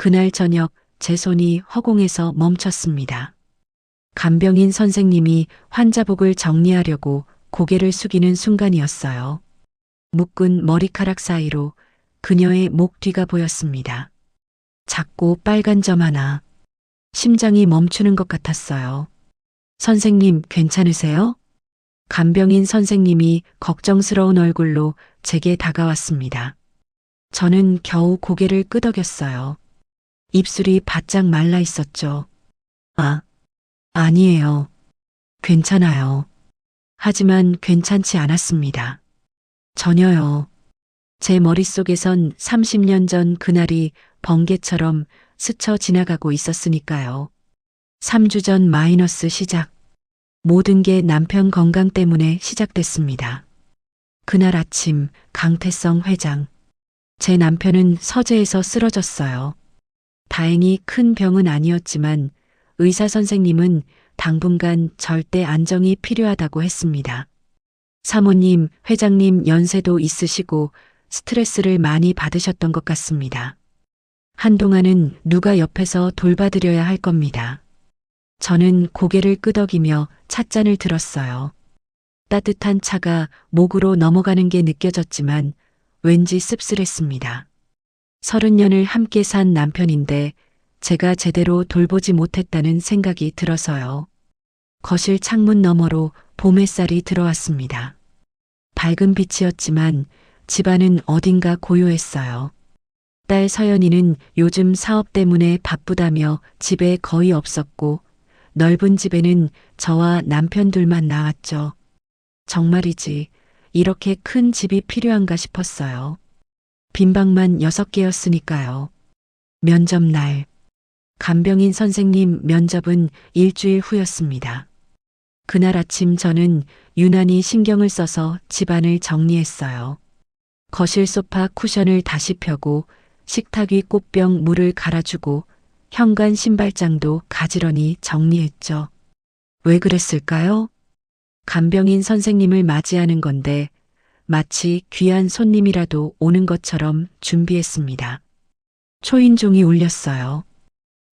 그날 저녁 제 손이 허공에서 멈췄습니다. 간병인 선생님이 환자복을 정리하려고 고개를 숙이는 순간이었어요. 묶은 머리카락 사이로 그녀의 목 뒤가 보였습니다. 작고 빨간 점 하나. 심장이 멈추는 것 같았어요. 선생님, 괜찮으세요? 간병인 선생님이 걱정스러운 얼굴로 제게 다가왔습니다. 저는 겨우 고개를 끄덕였어요. 입술이 바짝 말라 있었죠. 아니에요. 괜찮아요. 하지만 괜찮지 않았습니다. 전혀요. 제 머릿속에선 30년 전 그날이 번개처럼 스쳐 지나가고 있었으니까요. 3주 전 마이너스 시작. 모든 게 남편 건강 때문에 시작됐습니다. 그날 아침 강태성 회장. 제 남편은 서재에서 쓰러졌어요. 다행히 큰 병은 아니었지만 의사 선생님은 당분간 절대 안정이 필요하다고 했습니다. 사모님, 회장님 연세도 있으시고 스트레스를 많이 받으셨던 것 같습니다. 한동안은 누가 옆에서 돌봐드려야 할 겁니다. 저는 고개를 끄덕이며 찻잔을 들었어요. 따뜻한 차가 목으로 넘어가는 게 느껴졌지만 왠지 씁쓸했습니다. 30년을 함께 산 남편인데 제가 제대로 돌보지 못했다는 생각이 들어서요. 거실 창문 너머로 봄 햇살이 들어왔습니다. 밝은 빛이었지만 집안은 어딘가 고요했어요. 딸 서연이는 요즘 사업 때문에 바쁘다며 집에 거의 없었고 넓은 집에는 저와 남편 둘만 나왔죠. 정말이지 이렇게 큰 집이 필요한가 싶었어요. 빈 방만 6개였으니까요. 면접날. 간병인 선생님 면접은 일주일 후였습니다. 그날 아침 저는 유난히 신경을 써서 집안을 정리했어요. 거실 소파 쿠션을 다시 펴고 식탁 위 꽃병 물을 갈아주고 현관 신발장도 가지런히 정리했죠. 왜 그랬을까요? 간병인 선생님을 맞이하는 건데 마치 귀한 손님이라도 오는 것처럼 준비했습니다. 초인종이 울렸어요.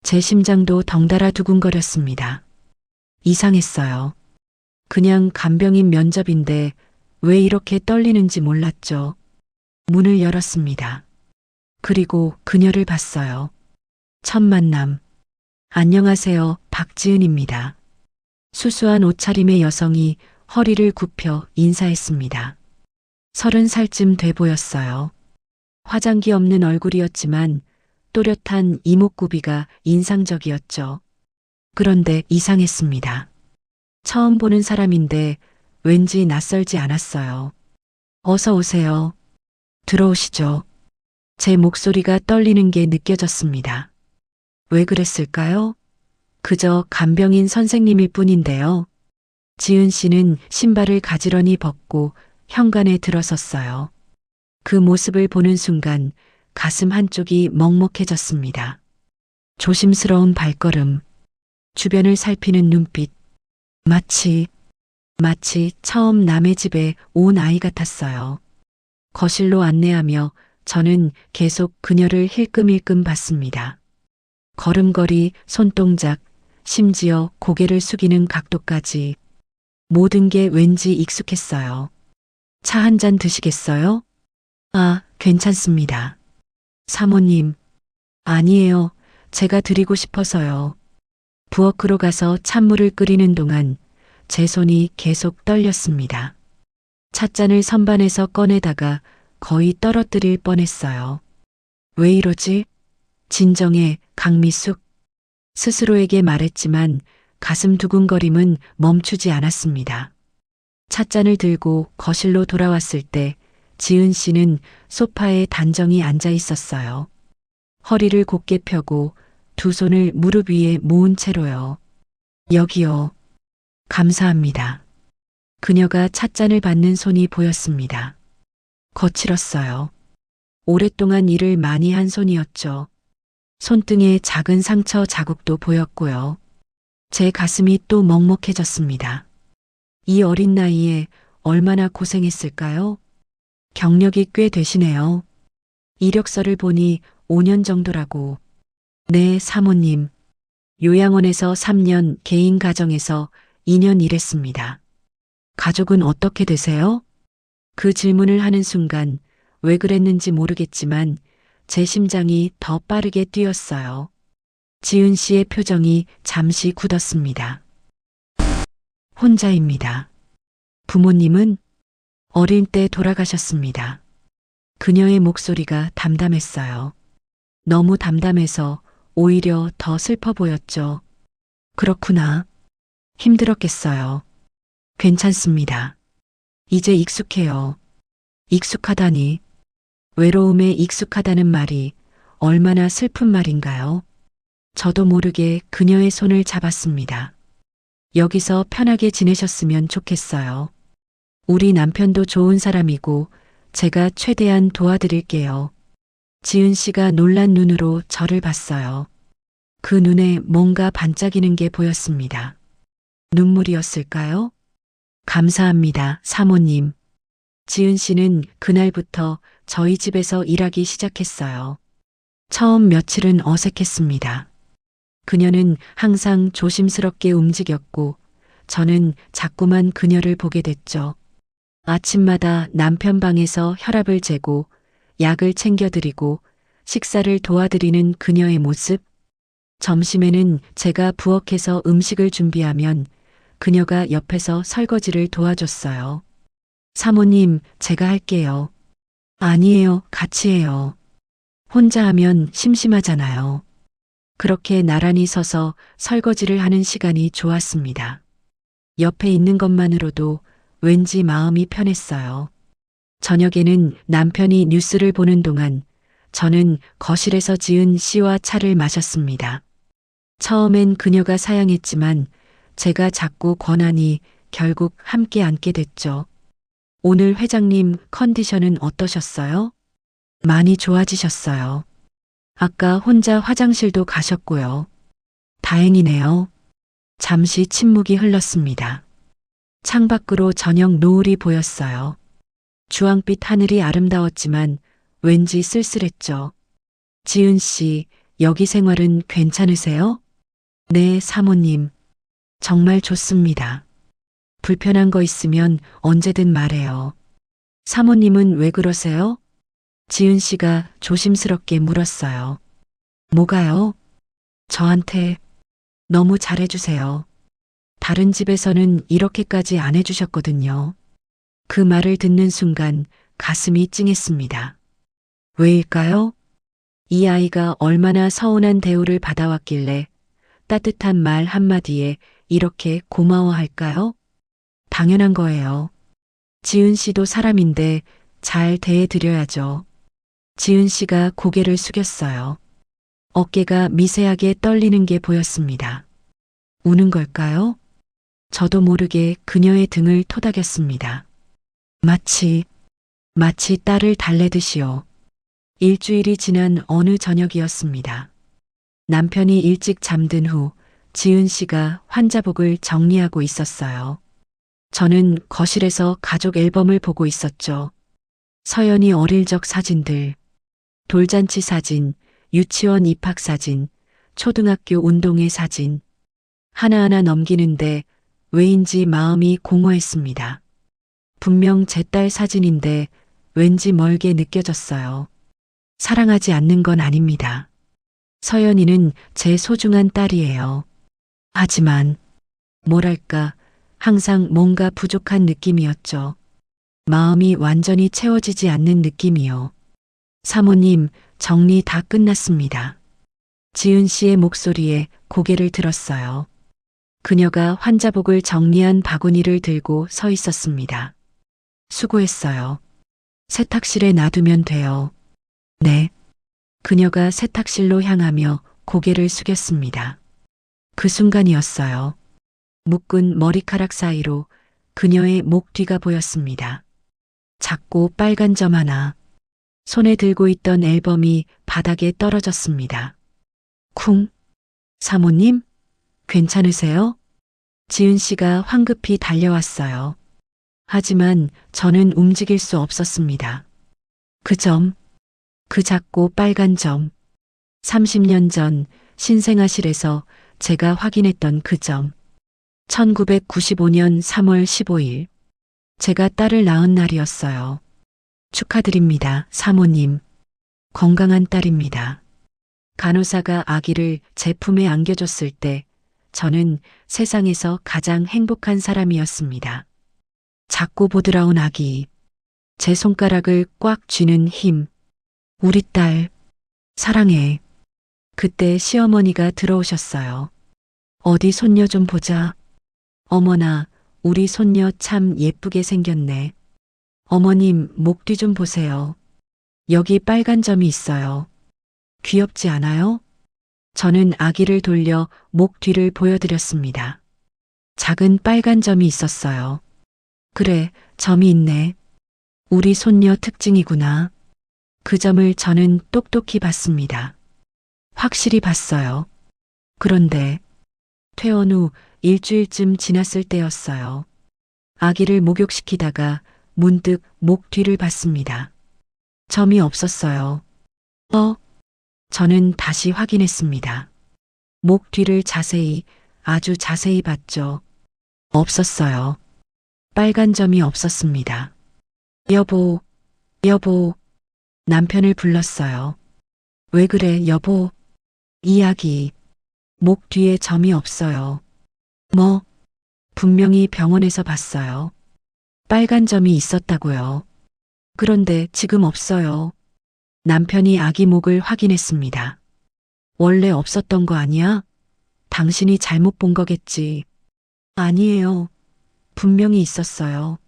제 심장도 덩달아 두근거렸습니다. 이상했어요. 그냥 간병인 면접인데 왜 이렇게 떨리는지 몰랐죠. 문을 열었습니다. 그리고 그녀를 봤어요. 첫 만남. 안녕하세요, 박지은입니다. 수수한 옷차림의 여성이 허리를 굽혀 인사했습니다. 30살쯤 돼 보였어요. 화장기 없는 얼굴이었지만 또렷한 이목구비가 인상적이었죠. 그런데 이상했습니다. 처음 보는 사람인데 왠지 낯설지 않았어요. 어서 오세요. 들어오시죠. 제 목소리가 떨리는 게 느껴졌습니다. 왜 그랬을까요? 그저 간병인 선생님일 뿐인데요. 지은 씨는 신발을 가지런히 벗고 현관에 들어섰어요. 그 모습을 보는 순간 가슴 한쪽이 먹먹해졌습니다. 조심스러운 발걸음, 주변을 살피는 눈빛, 마치 처음 남의 집에 온 아이 같았어요. 거실로 안내하며 저는 계속 그녀를 힐끔힐끔 봤습니다. 걸음걸이, 손동작, 심지어 고개를 숙이는 각도까지 모든 게 왠지 익숙했어요. 차 한 잔 드시겠어요? 괜찮습니다. 사모님. 아니에요. 제가 드리고 싶어서요. 부엌으로 가서 찬물을 끓이는 동안 제 손이 계속 떨렸습니다. 찻잔을 선반에서 꺼내다가 거의 떨어뜨릴 뻔했어요. 왜 이러지? 진정해, 강미숙. 스스로에게 말했지만 가슴 두근거림은 멈추지 않았습니다. 찻잔을 들고 거실로 돌아왔을 때 지은 씨는 소파에 단정히 앉아 있었어요. 허리를 곧게 펴고 두 손을 무릎 위에 모은 채로요. 여기요. 감사합니다. 그녀가 찻잔을 받는 손이 보였습니다. 거칠었어요. 오랫동안 일을 많이 한 손이었죠. 손등에 작은 상처 자국도 보였고요. 제 가슴이 또 먹먹해졌습니다. 이 어린 나이에 얼마나 고생했을까요? 경력이 꽤 되시네요. 이력서를 보니 5년 정도라고. 네, 사모님. 요양원에서 3년, 개인 가정에서 2년 일했습니다. 가족은 어떻게 되세요? 그 질문을 하는 순간 왜 그랬는지 모르겠지만 제 심장이 더 빠르게 뛰었어요. 지은 씨의 표정이 잠시 굳었습니다. 혼자입니다. 부모님은 어릴 때 돌아가셨습니다. 그녀의 목소리가 담담했어요. 너무 담담해서 오히려 더 슬퍼 보였죠. 그렇구나. 힘들었겠어요. 괜찮습니다. 이제 익숙해요. 익숙하다니. 외로움에 익숙하다는 말이 얼마나 슬픈 말인가요? 저도 모르게 그녀의 손을 잡았습니다. 여기서 편하게 지내셨으면 좋겠어요. 우리 남편도 좋은 사람이고 제가 최대한 도와드릴게요. 지은 씨가 놀란 눈으로 저를 봤어요. 그 눈에 뭔가 반짝이는 게 보였습니다. 눈물이었을까요? 감사합니다, 사모님. 지은 씨는 그날부터 저희 집에서 일하기 시작했어요. 처음 며칠은 어색했습니다. 그녀는 항상 조심스럽게 움직였고 저는 자꾸만 그녀를 보게 됐죠. 아침마다 남편 방에서 혈압을 재고 약을 챙겨드리고 식사를 도와드리는 그녀의 모습. 점심에는 제가 부엌에서 음식을 준비하면 그녀가 옆에서 설거지를 도와줬어요. 사모님, 제가 할게요. 아니에요, 같이 해요. 혼자 하면 심심하잖아요. 그렇게 나란히 서서 설거지를 하는 시간이 좋았습니다. 옆에 있는 것만으로도 왠지 마음이 편했어요. 저녁에는 남편이 뉴스를 보는 동안 저는 거실에서 지은 씨와 차를 마셨습니다. 처음엔 그녀가 사양했지만 제가 자꾸 권하니 결국 함께 앉게 됐죠. 오늘 회장님 컨디션은 어떠셨어요? 많이 좋아지셨어요. 아까 혼자 화장실도 가셨고요. 다행이네요. 잠시 침묵이 흘렀습니다. 창밖으로 저녁 노을이 보였어요. 주황빛 하늘이 아름다웠지만 왠지 쓸쓸했죠. 지은 씨, 여기 생활은 괜찮으세요? 네, 사모님. 정말 좋습니다. 불편한 거 있으면 언제든 말해요. 사모님은 왜 그러세요? 지은 씨가 조심스럽게 물었어요. 뭐가요? 저한테 너무 잘해주세요. 다른 집에서는 이렇게까지 안 해주셨거든요. 그 말을 듣는 순간 가슴이 찡했습니다. 왜일까요? 이 아이가 얼마나 서운한 대우를 받아왔길래 따뜻한 말 한마디에 이렇게 고마워할까요? 당연한 거예요. 지은 씨도 사람인데 잘 대해드려야죠. 지은 씨가 고개를 숙였어요. 어깨가 미세하게 떨리는 게 보였습니다. 우는 걸까요? 저도 모르게 그녀의 등을 토닥였습니다. 마치 딸을 달래듯이요. 일주일이 지난 어느 저녁이었습니다. 남편이 일찍 잠든 후 지은 씨가 환자복을 정리하고 있었어요. 저는 거실에서 가족 앨범을 보고 있었죠. 서연이 어릴 적 사진들, 돌잔치 사진, 유치원 입학 사진, 초등학교 운동회 사진. 하나하나 넘기는데 왜인지 마음이 공허했습니다. 분명 제 딸 사진인데 왠지 멀게 느껴졌어요. 사랑하지 않는 건 아닙니다. 서연이는 제 소중한 딸이에요. 하지만 뭐랄까 항상 뭔가 부족한 느낌이었죠. 마음이 완전히 채워지지 않는 느낌이요. 사모님, 정리 다 끝났습니다. 지은 씨의 목소리에 고개를 들었어요. 그녀가 환자복을 정리한 바구니를 들고 서 있었습니다. 수고했어요. 세탁실에 놔두면 돼요. 네. 그녀가 세탁실로 향하며 고개를 숙였습니다. 그 순간이었어요. 묶은 머리카락 사이로 그녀의 목 뒤가 보였습니다. 작고 빨간 점 하나. 손에 들고 있던 앨범이 바닥에 떨어졌습니다. 쿵. 사모님? 괜찮으세요? 지은 씨가 황급히 달려왔어요. 하지만 저는 움직일 수 없었습니다. 그 점, 그 작고 빨간 점. 30년 전 신생아실에서 제가 확인했던 그 점. 1995년 3월 15일. 제가 딸을 낳은 날이었어요. 축하드립니다, 사모님. 건강한 딸입니다. 간호사가 아기를 제 품에 안겨줬을 때 저는 세상에서 가장 행복한 사람이었습니다. 작고 보드라운 아기. 제 손가락을 꽉 쥐는 힘. 우리 딸, 사랑해. 그때 시어머니가 들어오셨어요. 어디 손녀 좀 보자. 어머나, 우리 손녀 참 예쁘게 생겼네. 어머님, 목 뒤 좀 보세요. 여기 빨간 점이 있어요. 귀엽지 않아요? 저는 아기를 돌려 목 뒤를 보여드렸습니다. 작은 빨간 점이 있었어요. 그래, 점이 있네. 우리 손녀 특징이구나. 그 점을 저는 똑똑히 봤습니다. 확실히 봤어요. 그런데 퇴원 후 일주일쯤 지났을 때였어요. 아기를 목욕시키다가 문득 목 뒤를 봤습니다. 점이 없었어요. 저는 다시 확인했습니다. 목 뒤를 자세히, 아주 자세히 봤죠. 없었어요. 빨간 점이 없었습니다. 여보, 여보. 남편을 불렀어요. 왜 그래, 여보? 이야기. 목 뒤에 점이 없어요. 뭐? 분명히 병원에서 봤어요. 빨간 점이 있었다고요. 그런데 지금 없어요. 남편이 아기 목을 확인했습니다. 원래 없었던 거 아니야? 당신이 잘못 본 거겠지. 아니에요. 분명히 있었어요.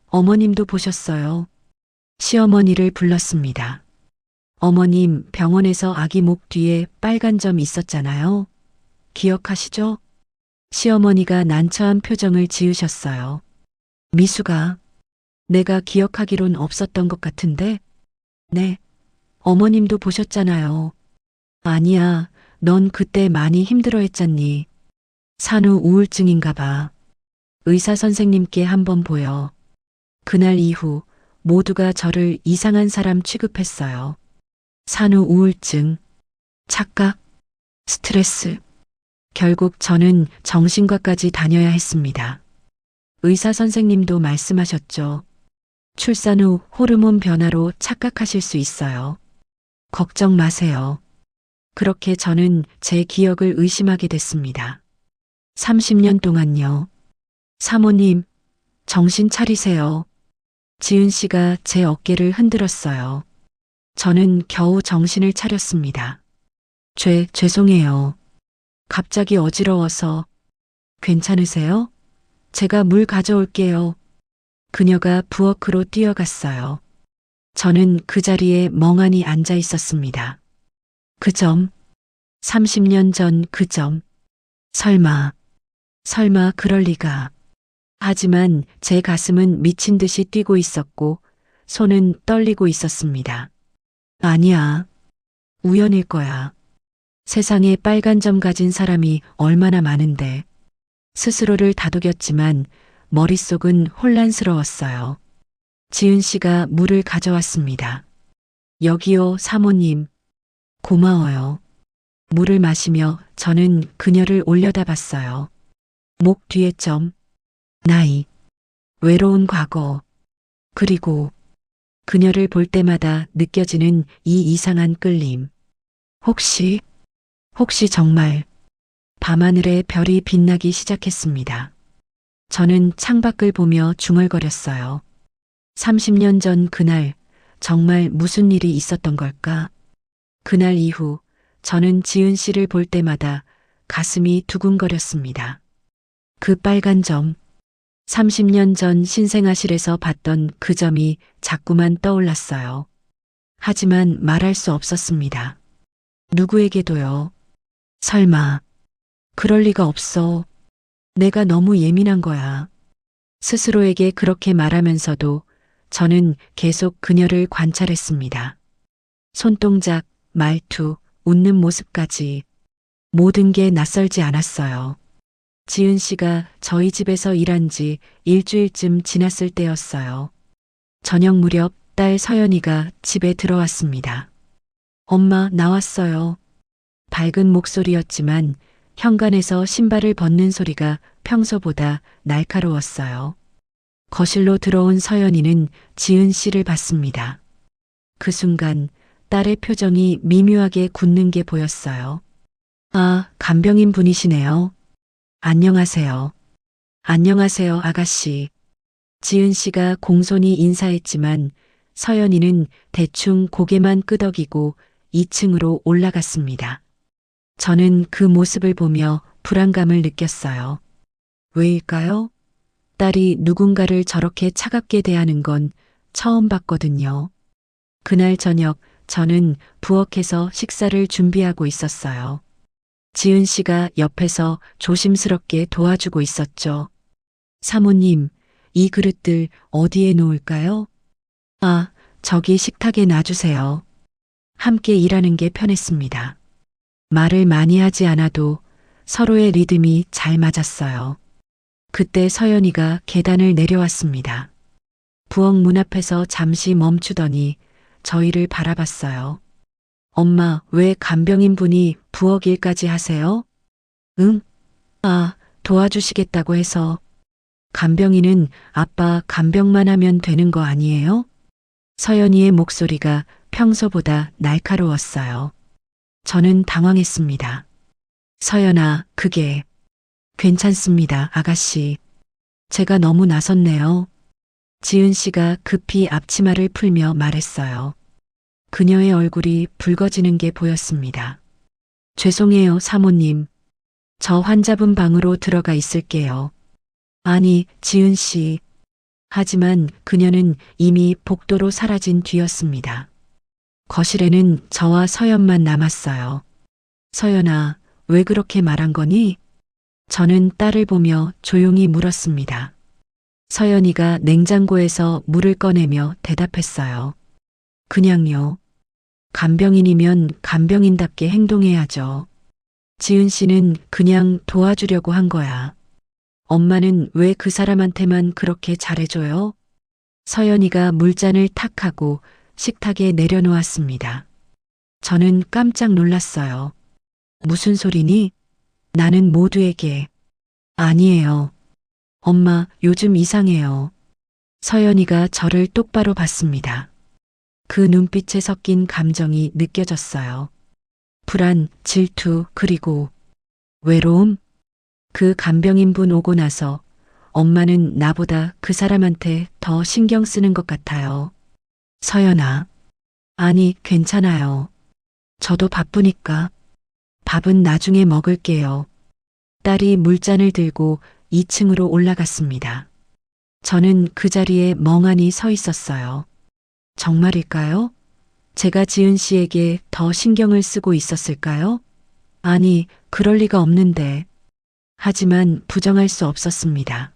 어머님도 보셨어요. 시어머니를 불렀습니다. 어머님, 병원에서 아기 목 뒤에 빨간 점 있었잖아요. 기억하시죠? 시어머니가 난처한 표정을 지으셨어요. 미수가, 내가 기억하기론 없었던 것 같은데? 네. 어머님도 보셨잖아요. 아니야, 넌 그때 많이 힘들어했잖니. 산후 우울증인가 봐. 의사 선생님께 한번 보여. 그날 이후 모두가 저를 이상한 사람 취급했어요. 산후 우울증, 착각, 스트레스. 결국 저는 정신과까지 다녀야 했습니다. 의사 선생님도 말씀하셨죠. 출산 후 호르몬 변화로 착각하실 수 있어요. 걱정 마세요. 그렇게 저는 제 기억을 의심하게 됐습니다. 30년 동안요. 사모님, 정신 차리세요. 지은 씨가 제 어깨를 흔들었어요. 저는 겨우 정신을 차렸습니다. 죄송해요. 갑자기 어지러워서. 괜찮으세요? 제가 물 가져올게요. 그녀가 부엌으로 뛰어갔어요. 저는 그 자리에 멍하니 앉아 있었습니다. 그 점, 30년 전 그 점. 설마 그럴 리가. 하지만 제 가슴은 미친 듯이 뛰고 있었고 손은 떨리고 있었습니다. 아니야. 우연일 거야. 세상에 빨간 점 가진 사람이 얼마나 많은데. 스스로를 다독였지만 머릿속은 혼란스러웠어요. 지은 씨가 물을 가져왔습니다. 여기요, 사모님. 고마워요. 물을 마시며 저는 그녀를 올려다봤어요. 목 뒤에 점, 나이, 외로운 과거, 그리고 그녀를 볼 때마다 느껴지는 이 이상한 끌림. 혹시 정말 밤하늘에 별이 빛나기 시작했습니다. 저는 창밖을 보며 중얼거렸어요. 30년 전 그날 정말 무슨 일이 있었던 걸까? 그날 이후 저는 지은 씨를 볼 때마다 가슴이 두근거렸습니다. 그 빨간 점, 30년 전 신생아실에서 봤던 그 점이 자꾸만 떠올랐어요. 하지만 말할 수 없었습니다. 누구에게도요. 설마, 그럴 리가 없어. 내가 너무 예민한 거야. 스스로에게 그렇게 말하면서도 저는 계속 그녀를 관찰했습니다. 손동작, 말투, 웃는 모습까지 모든 게 낯설지 않았어요. 지은 씨가 저희 집에서 일한 지 일주일쯤 지났을 때였어요. 저녁 무렵 딸 서연이가 집에 들어왔습니다. 엄마, 나왔어요. 밝은 목소리였지만 현관에서 신발을 벗는 소리가 평소보다 날카로웠어요. 거실로 들어온 서연이는 지은 씨를 봤습니다. 그 순간 딸의 표정이 미묘하게 굳는 게 보였어요. 아, 간병인 분이시네요. 안녕하세요. 안녕하세요, 아가씨. 지은 씨가 공손히 인사했지만 서연이는 대충 고개만 끄덕이고 2층으로 올라갔습니다. 저는 그 모습을 보며 불안감을 느꼈어요. 왜일까요? 딸이 누군가를 저렇게 차갑게 대하는 건 처음 봤거든요. 그날 저녁 저는 부엌에서 식사를 준비하고 있었어요. 지은 씨가 옆에서 조심스럽게 도와주고 있었죠. 사모님, 이 그릇들 어디에 놓을까요? 아, 저기 식탁에 놔주세요. 함께 일하는 게 편했습니다. 말을 많이 하지 않아도 서로의 리듬이 잘 맞았어요. 그때 서연이가 계단을 내려왔습니다. 부엌 문 앞에서 잠시 멈추더니 저희를 바라봤어요. 엄마, 왜 간병인 분이 부엌 일까지 하세요? 응? 아, 도와주시겠다고 해서. 간병인은 아빠 간병만 하면 되는 거 아니에요? 서연이의 목소리가 평소보다 날카로웠어요. 저는 당황했습니다. 서연아, 그게 괜찮습니다, 아가씨. 제가 너무 나섰네요. 지은 씨가 급히 앞치마를 풀며 말했어요. 그녀의 얼굴이 붉어지는 게 보였습니다. 죄송해요, 사모님. 저 환자분 방으로 들어가 있을게요. 아니, 지은 씨. 하지만 그녀는 이미 복도로 사라진 뒤였습니다. 거실에는 저와 서연만 남았어요. 서연아, 왜 그렇게 말한 거니? 저는 딸을 보며 조용히 물었습니다. 서연이가 냉장고에서 물을 꺼내며 대답했어요. 그냥요. 간병인이면 간병인답게 행동해야죠. 지은 씨는 그냥 도와주려고 한 거야. 엄마는 왜 그 사람한테만 그렇게 잘해줘요? 서연이가 물잔을 탁 하고 식탁에 내려놓았습니다. 저는 깜짝 놀랐어요. 무슨 소리니? 나는 모두에게. 아니에요. 엄마, 요즘 이상해요. 서연이가 저를 똑바로 봤습니다. 그 눈빛에 섞인 감정이 느껴졌어요. 불안, 질투, 그리고 외로움? 그 간병인 분 오고 나서 엄마는 나보다 그 사람한테 더 신경 쓰는 것 같아요. 서연아. 아니, 괜찮아요. 저도 바쁘니까. 밥은 나중에 먹을게요. 딸이 물잔을 들고 2층으로 올라갔습니다. 저는 그 자리에 멍하니 서 있었어요. 정말일까요? 제가 지은 씨에게 더 신경을 쓰고 있었을까요? 아니, 그럴 리가 없는데. 하지만 부정할 수 없었습니다.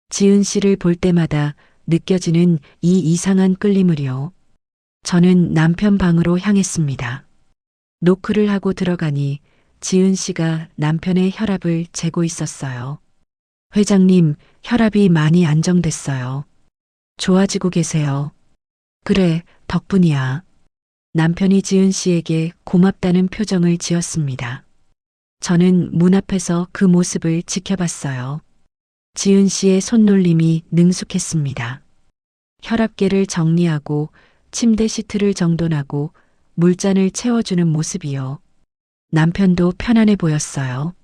지은 씨를 볼 때마다 느껴지는 이 이상한 끌림을요. 저는 남편 방으로 향했습니다. 노크를 하고 들어가니 지은 씨가 남편의 혈압을 재고 있었어요. 회장님, 혈압이 많이 안정됐어요. 좋아지고 계세요. 그래, 덕분이야. 남편이 지은 씨에게 고맙다는 표정을 지었습니다. 저는 문 앞에서 그 모습을 지켜봤어요. 지은 씨의 손놀림이 능숙했습니다. 혈압계를 정리하고 침대 시트를 정돈하고 물잔을 채워주는 모습이요. 남편도 편안해 보였어요.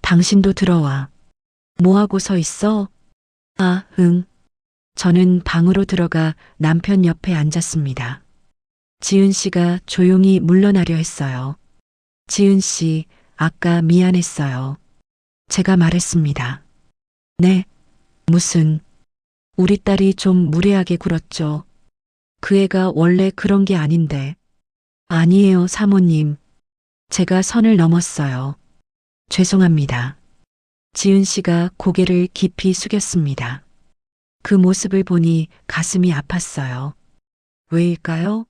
당신도 들어와. 뭐하고 서 있어? 아, 응. 저는 방으로 들어가 남편 옆에 앉았습니다. 지은 씨가 조용히 물러나려 했어요. 지은 씨, 아까 미안했어요. 제가 말했습니다. 네, 무슨, 우리 딸이 좀 무례하게 굴었죠. 그 애가 원래 그런 게 아닌데. 아니에요, 사모님. 제가 선을 넘었어요. 죄송합니다. 지은 씨가 고개를 깊이 숙였습니다. 그 모습을 보니 가슴이 아팠어요. 왜일까요?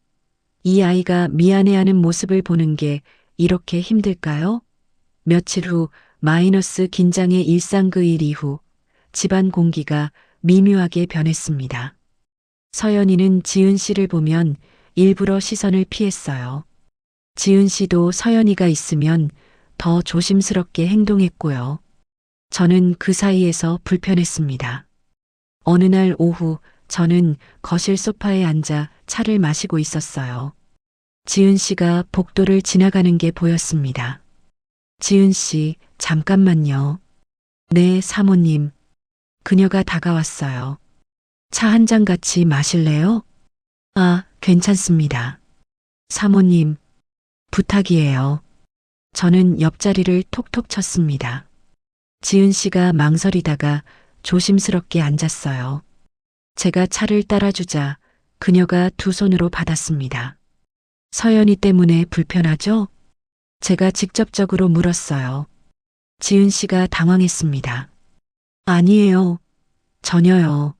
이 아이가 미안해하는 모습을 보는 게 이렇게 힘들까요? 며칠 후 마이너스 긴장의 일상 그 일 이후 집안 공기가 미묘하게 변했습니다. 서연이는 지은 씨를 보면 일부러 시선을 피했어요. 지은 씨도 서연이가 있으면 더 조심스럽게 행동했고요. 저는 그 사이에서 불편했습니다. 어느 날 오후 저는 거실 소파에 앉아 차를 마시고 있었어요. 지은 씨가 복도를 지나가는 게 보였습니다. 지은 씨, 잠깐만요. 네, 사모님. 그녀가 다가왔어요. 차 한 잔 같이 마실래요? 아, 괜찮습니다. 사모님, 부탁이에요. 저는 옆자리를 톡톡 쳤습니다. 지은 씨가 망설이다가 조심스럽게 앉았어요. 제가 차를 따라주자 그녀가 두 손으로 받았습니다. 서연이 때문에 불편하죠? 제가 직접적으로 물었어요. 지은 씨가 당황했습니다. 아니에요. 전혀요.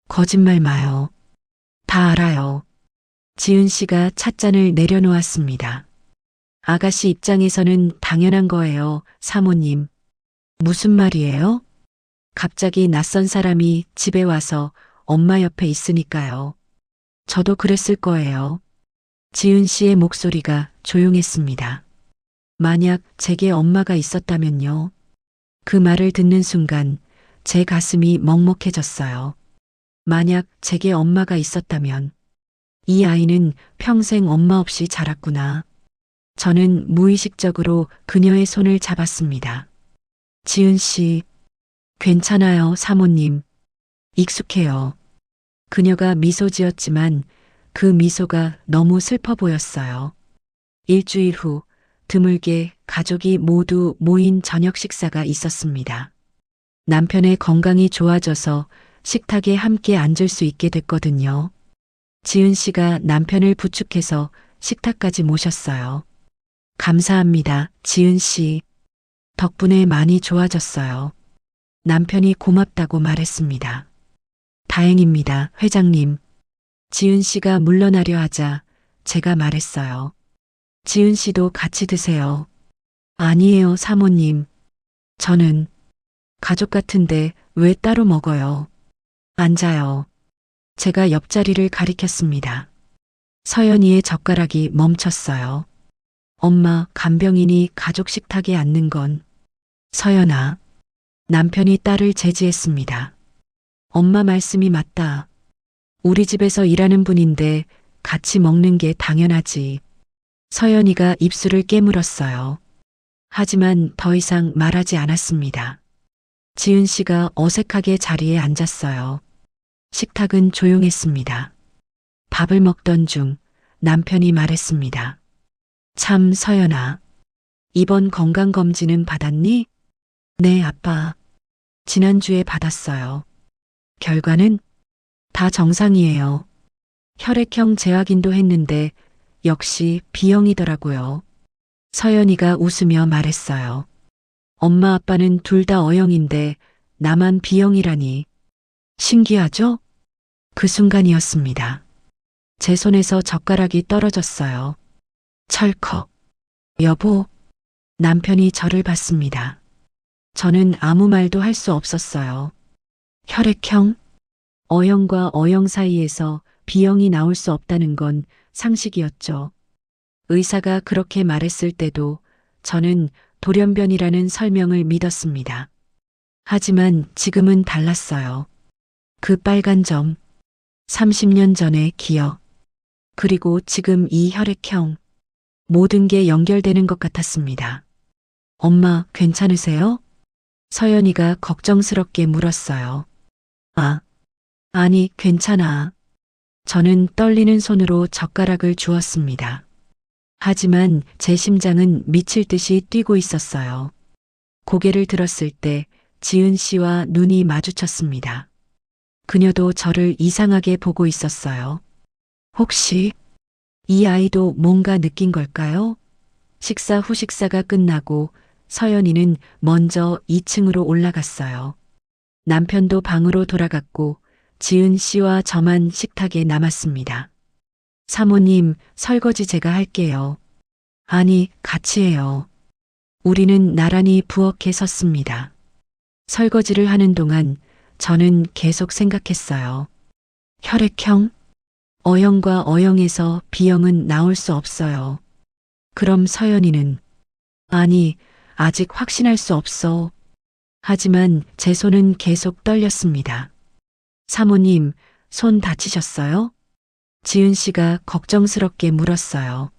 거짓말 마요. 다 알아요. 지은 씨가 찻잔을 내려놓았습니다. 아가씨 입장에서는 당연한 거예요, 사모님. 무슨 말이에요? 갑자기 낯선 사람이 집에 와서 엄마 옆에 있으니까요. 저도 그랬을 거예요. 지은 씨의 목소리가 조용했습니다. 만약 제게 엄마가 있었다면요. 그 말을 듣는 순간 제 가슴이 먹먹해졌어요. 만약 제게 엄마가 있었다면 이 아이는 평생 엄마 없이 자랐구나. 저는 무의식적으로 그녀의 손을 잡았습니다. 지은 씨, 괜찮아요, 사모님. 익숙해요. 그녀가 미소 지었지만 그 미소가 너무 슬퍼 보였어요. 일주일 후 드물게 가족이 모두 모인 저녁 식사가 있었습니다. 남편의 건강이 좋아져서 식탁에 함께 앉을 수 있게 됐거든요. 지은 씨가 남편을 부축해서 식탁까지 모셨어요. 감사합니다, 지은 씨. 덕분에 많이 좋아졌어요. 남편이 고맙다고 말했습니다. 다행입니다, 회장님. 지은 씨가 물러나려 하자 제가 말했어요. 지은 씨도 같이 드세요. 아니에요, 사모님. 저는 가족 같은데 왜 따로 먹어요? 앉아요. 제가 옆자리를 가리켰습니다. 서연이의 젓가락이 멈췄어요. 엄마, 간병인이 가족 식탁에 앉는 건. 서연아. 남편이 딸을 제지했습니다. 엄마 말씀이 맞다. 우리 집에서 일하는 분인데 같이 먹는 게 당연하지. 서연이가 입술을 깨물었어요. 하지만 더 이상 말하지 않았습니다. 지은 씨가 어색하게 자리에 앉았어요. 식탁은 조용했습니다. 밥을 먹던 중 남편이 말했습니다. 참, 서연아. 이번 건강검진은 받았니? 네, 아빠. 지난주에 받았어요. 결과는 다 정상이에요. 혈액형 재확인도 했는데 역시 B형이더라고요. 서연이가 웃으며 말했어요. 엄마 아빠는 둘 다 O형인데 나만 B형이라니. 신기하죠? 그 순간이었습니다. 제 손에서 젓가락이 떨어졌어요. 철컥. 여보. 남편이 저를 봤습니다. 저는 아무 말도 할 수 없었어요. 혈액형? O형과 O형 사이에서 B형이 나올 수 없다는 건 상식이었죠. 의사가 그렇게 말했을 때도 저는 돌연변이라는 설명을 믿었습니다. 하지만 지금은 달랐어요. 그 빨간 점, 30년 전의 기억, 그리고 지금 이 혈액형, 모든 게 연결되는 것 같았습니다. 엄마, 괜찮으세요? 서연이가 걱정스럽게 물었어요. 아니, 괜찮아. 저는 떨리는 손으로 젓가락을 주었습니다. 하지만 제 심장은 미칠 듯이 뛰고 있었어요. 고개를 들었을 때 지은 씨와 눈이 마주쳤습니다. 그녀도 저를 이상하게 보고 있었어요. 혹시 이 아이도 뭔가 느낀 걸까요? 식사 후 식사가 끝나고 서연이는 먼저 2층으로 올라갔어요. 남편도 방으로 돌아갔고 지은 씨와 저만 식탁에 남았습니다. 사모님, 설거지 제가 할게요. 아니, 같이 해요. 우리는 나란히 부엌에 섰습니다. 설거지를 하는 동안 저는 계속 생각했어요. 혈액형? O형과 O형에서 B형은 나올 수 없어요. 그럼 서연이는? 아니, 아직 확신할 수 없어. 하지만 제 손은 계속 떨렸습니다. 사모님, 손 다치셨어요? 지은 씨가 걱정스럽게 물었어요.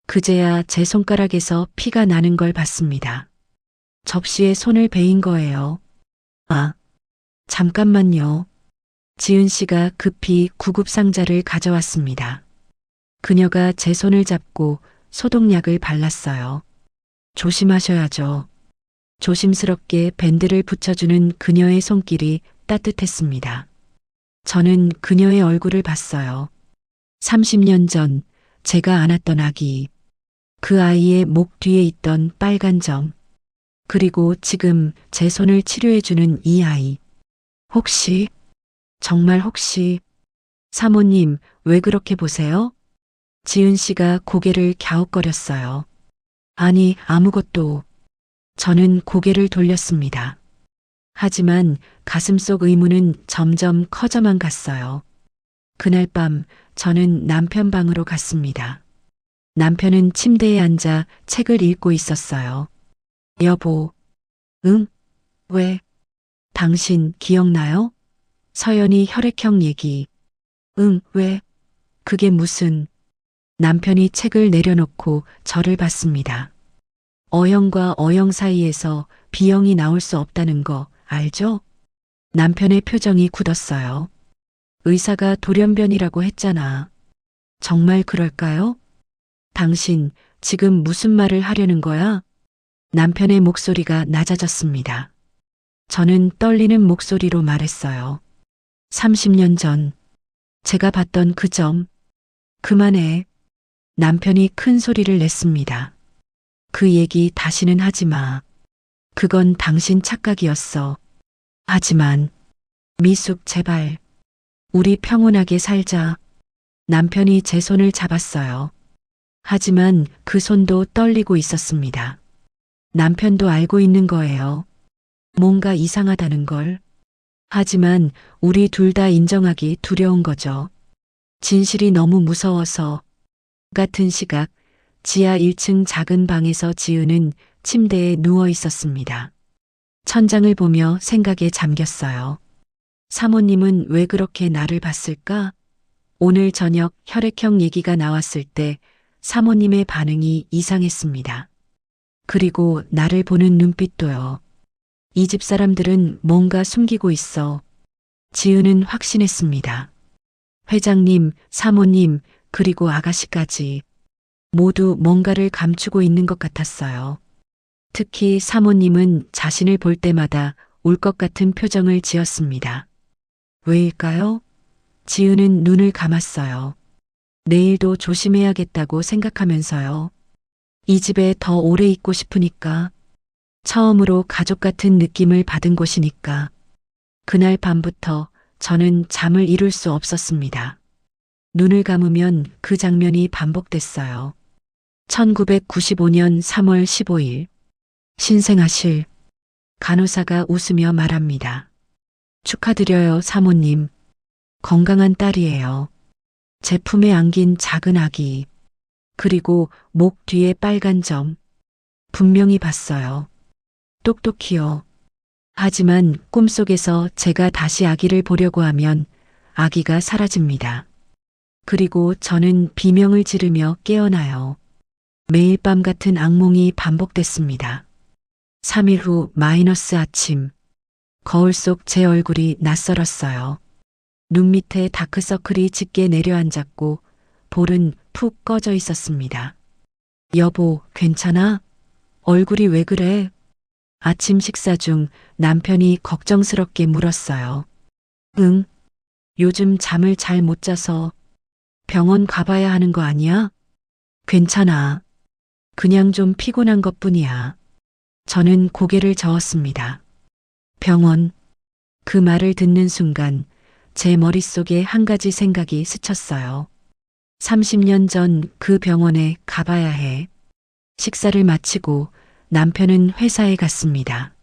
그제야 제 손가락에서 피가 나는 걸 봤습니다. 접시에 손을 베인 거예요. 아, 잠깐만요. 지은 씨가 급히 구급상자를 가져왔습니다. 그녀가 제 손을 잡고 소독약을 발랐어요. 조심하셔야죠. 조심스럽게 밴드를 붙여주는 그녀의 손길이 따뜻했습니다. 저는 그녀의 얼굴을 봤어요. 30년 전 제가 안았던 아기, 그 아이의 목 뒤에 있던 빨간 점, 그리고 지금 제 손을 치료해주는 이 아이. 혹시, 정말 혹시, 사모님, 왜 그렇게 보세요? 지은 씨가 고개를 갸웃거렸어요. 아니, 아무것도. 저는 고개를 돌렸습니다. 하지만 가슴속 의문은 점점 커져만 갔어요. 그날 밤 저는 남편 방으로 갔습니다. 남편은 침대에 앉아 책을 읽고 있었어요. 여보, 응? 왜? 당신 기억나요? 서연이 혈액형 얘기. 응, 왜? 그게 무슨? 남편이 책을 내려놓고 저를 봤습니다. O형과 O형 사이에서 B형이 나올 수 없다는 거 알죠? 남편의 표정이 굳었어요. 의사가 돌연변이라고 했잖아. 정말 그럴까요? 당신 지금 무슨 말을 하려는 거야? 남편의 목소리가 낮아졌습니다. 저는 떨리는 목소리로 말했어요. 30년 전 제가 봤던 그 점. 그만해. 남편이 큰 소리를 냈습니다. 그 얘기 다시는 하지 마. 그건 당신 착각이었어. 하지만 미숙 제발. 우리 평온하게 살자. 남편이 제 손을 잡았어요. 하지만 그 손도 떨리고 있었습니다. 남편도 알고 있는 거예요. 뭔가 이상하다는 걸. 하지만 우리 둘 다 인정하기 두려운 거죠. 진실이 너무 무서워서. 같은 시각 지하 1층 작은 방에서 지은은 침대에 누워 있었습니다. 천장을 보며 생각에 잠겼어요. 사모님은 왜 그렇게 나를 봤을까? 오늘 저녁 혈액형 얘기가 나왔을 때 사모님의 반응이 이상했습니다. 그리고 나를 보는 눈빛도요. 이 집 사람들은 뭔가 숨기고 있어. 지은은 확신했습니다. 회장님, 사모님, 그리고 아가씨까지 모두 뭔가를 감추고 있는 것 같았어요. 특히 사모님은 자신을 볼 때마다 울 것 같은 표정을 지었습니다. 왜일까요? 지은은 눈을 감았어요. 내일도 조심해야겠다고 생각하면서요. 이 집에 더 오래 있고 싶으니까. 처음으로 가족 같은 느낌을 받은 곳이니까. 그날 밤부터 저는 잠을 이룰 수 없었습니다. 눈을 감으면 그 장면이 반복됐어요. 1995년 3월 15일. 신생아실. 간호사가 웃으며 말합니다. 축하드려요, 사모님. 건강한 딸이에요. 제 품에 안긴 작은 아기. 그리고 목 뒤에 빨간 점. 분명히 봤어요. 똑똑히요. 하지만 꿈속에서 제가 다시 아기를 보려고 하면 아기가 사라집니다. 그리고 저는 비명을 지르며 깨어나요. 매일 밤 같은 악몽이 반복됐습니다. 3일 후 마이너스 아침. 거울 속 제 얼굴이 낯설었어요. 눈 밑에 다크서클이 짙게 내려앉았고 볼은 푹 꺼져 있었습니다. 여보, 괜찮아? 얼굴이 왜 그래? 아침 식사 중 남편이 걱정스럽게 물었어요. 응, 요즘 잠을 잘 못 자서 병원 가봐야 하는 거 아니야? 괜찮아. 그냥 좀 피곤한 것뿐이야. 저는 고개를 저었습니다. 병원. 그 말을 듣는 순간 제 머릿속에 한 가지 생각이 스쳤어요. 30년 전 그 병원에 가봐야 해. 식사를 마치고 남편은 회사에 갔습니다.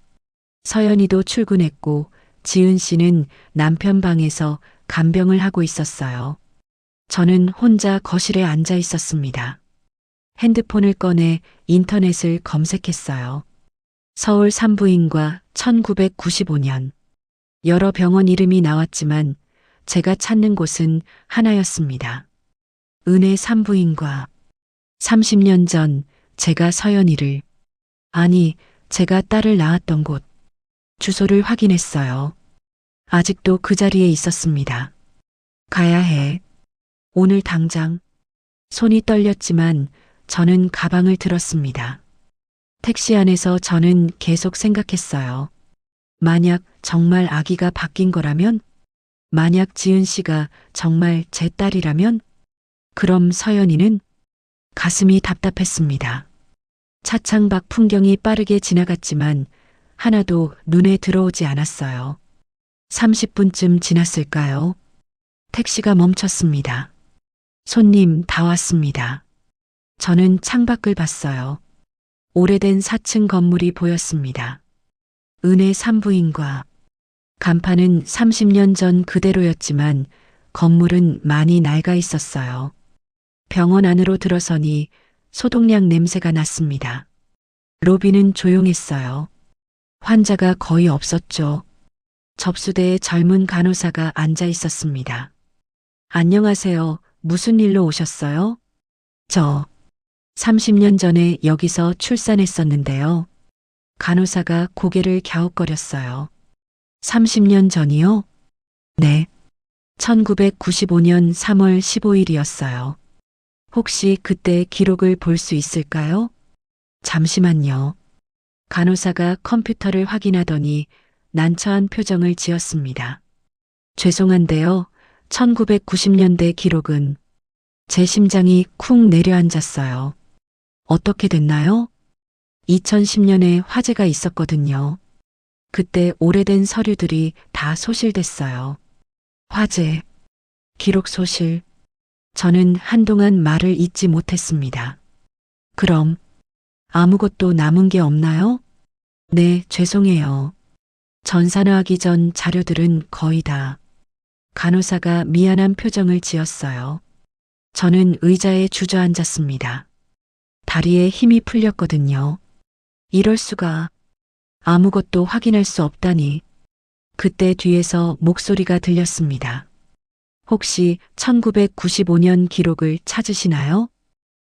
서연이도 출근했고 지은 씨는 남편 방에서 간병을 하고 있었어요. 저는 혼자 거실에 앉아 있었습니다. 핸드폰을 꺼내 인터넷을 검색했어요. 서울 산부인과 1995년. 여러 병원 이름이 나왔지만 제가 찾는 곳은 하나였습니다. 은혜 산부인과. 30년 전 제가 서연이를, 아니, 제가 딸을 낳았던 곳, 주소를 확인했어요. 아직도 그 자리에 있었습니다. 가야 해. 오늘 당장. 손이 떨렸지만 저는 가방을 들었습니다. 택시 안에서 저는 계속 생각했어요. 만약 정말 아기가 바뀐 거라면? 만약 지은 씨가 정말 제 딸이라면? 그럼 서연이는? 가슴이 답답했습니다. 차창 밖 풍경이 빠르게 지나갔지만 하나도 눈에 들어오지 않았어요. 30분쯤 지났을까요? 택시가 멈췄습니다. 손님 다 왔습니다. 저는 창밖을 봤어요. 오래된 4층 건물이 보였습니다. 은혜 산부인과. 간판은 30년 전 그대로였지만 건물은 많이 낡아 있었어요. 병원 안으로 들어서니 소독약 냄새가 났습니다. 로비는 조용했어요. 환자가 거의 없었죠. 접수대에 젊은 간호사가 앉아 있었습니다. 안녕하세요. 무슨 일로 오셨어요? 저 30년 전에 여기서 출산했었는데요. 간호사가 고개를 갸웃거렸어요. 30년 전이요? 네. 1995년 3월 15일이었어요. 혹시 그때 기록을 볼 수 있을까요? 잠시만요. 간호사가 컴퓨터를 확인하더니 난처한 표정을 지었습니다. 죄송한데요. 1990년대 기록은. 제 심장이 쿵 내려앉았어요. 어떻게 됐나요? 2010년에 화재가 있었거든요. 그때 오래된 서류들이 다 소실됐어요. 화재, 기록 소실. 저는 한동안 말을 잇지 못했습니다. 그럼 아무것도 남은 게 없나요? 네, 죄송해요. 전산화하기 전 자료들은 거의 다. 간호사가 미안한 표정을 지었어요. 저는 의자에 주저앉았습니다. 다리에 힘이 풀렸거든요. 이럴 수가. 아무것도 확인할 수 없다니. 그때 뒤에서 목소리가 들렸습니다. 혹시 1995년 기록을 찾으시나요?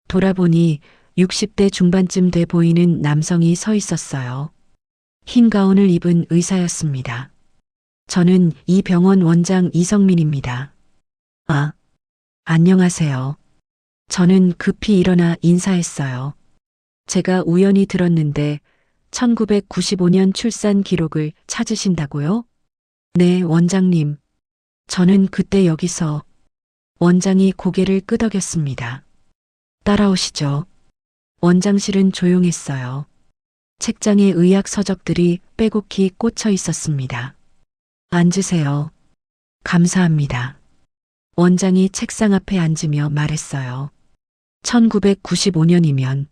돌아보니 60대 중반쯤 돼 보이는 남성이 서 있었어요. 흰 가운을 입은 의사였습니다. 저는 이 병원 원장 이성민입니다. 아, 안녕하세요. 저는 급히 일어나 인사했어요. 제가 우연히 들었는데 1995년 출산 기록을 찾으신다고요? 네, 원장님. 저는 그때 여기서. 원장이 고개를 끄덕였습니다. 따라오시죠. 원장실은 조용했어요. 책장에 의학 서적들이 빼곡히 꽂혀 있었습니다. 앉으세요. 감사합니다. 원장이 책상 앞에 앉으며 말했어요. 1995년이면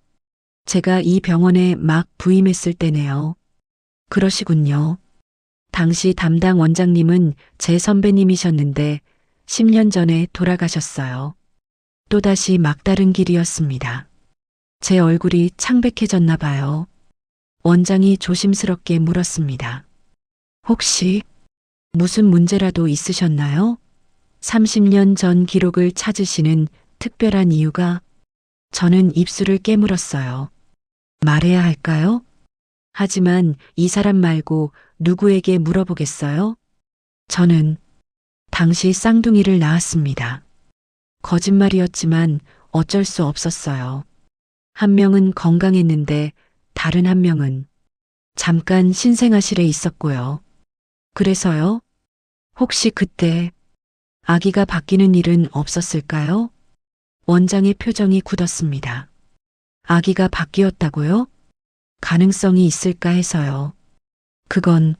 제가 이 병원에 막 부임했을 때네요. 그러시군요. 당시 담당 원장님은 제 선배님이셨는데 10년 전에 돌아가셨어요. 또다시 막다른 길이었습니다. 제 얼굴이 창백해졌나 봐요. 원장이 조심스럽게 물었습니다. 혹시 무슨 문제라도 있으셨나요? 30년 전 기록을 찾으시는 특별한 이유가? 저는 입술을 깨물었어요. 말해야 할까요? 하지만 이 사람 말고 누구에게 물어보겠어요? 저는 당시 쌍둥이를 낳았습니다. 거짓말이었지만 어쩔 수 없었어요. 한 명은 건강했는데 다른 한 명은 잠깐 신생아실에 있었고요. 그래서요? 혹시 그때 아기가 바뀌는 일은 없었을까요? 원장의 표정이 굳었습니다. 아기가 바뀌었다고요? 가능성이 있을까 해서요. 그건.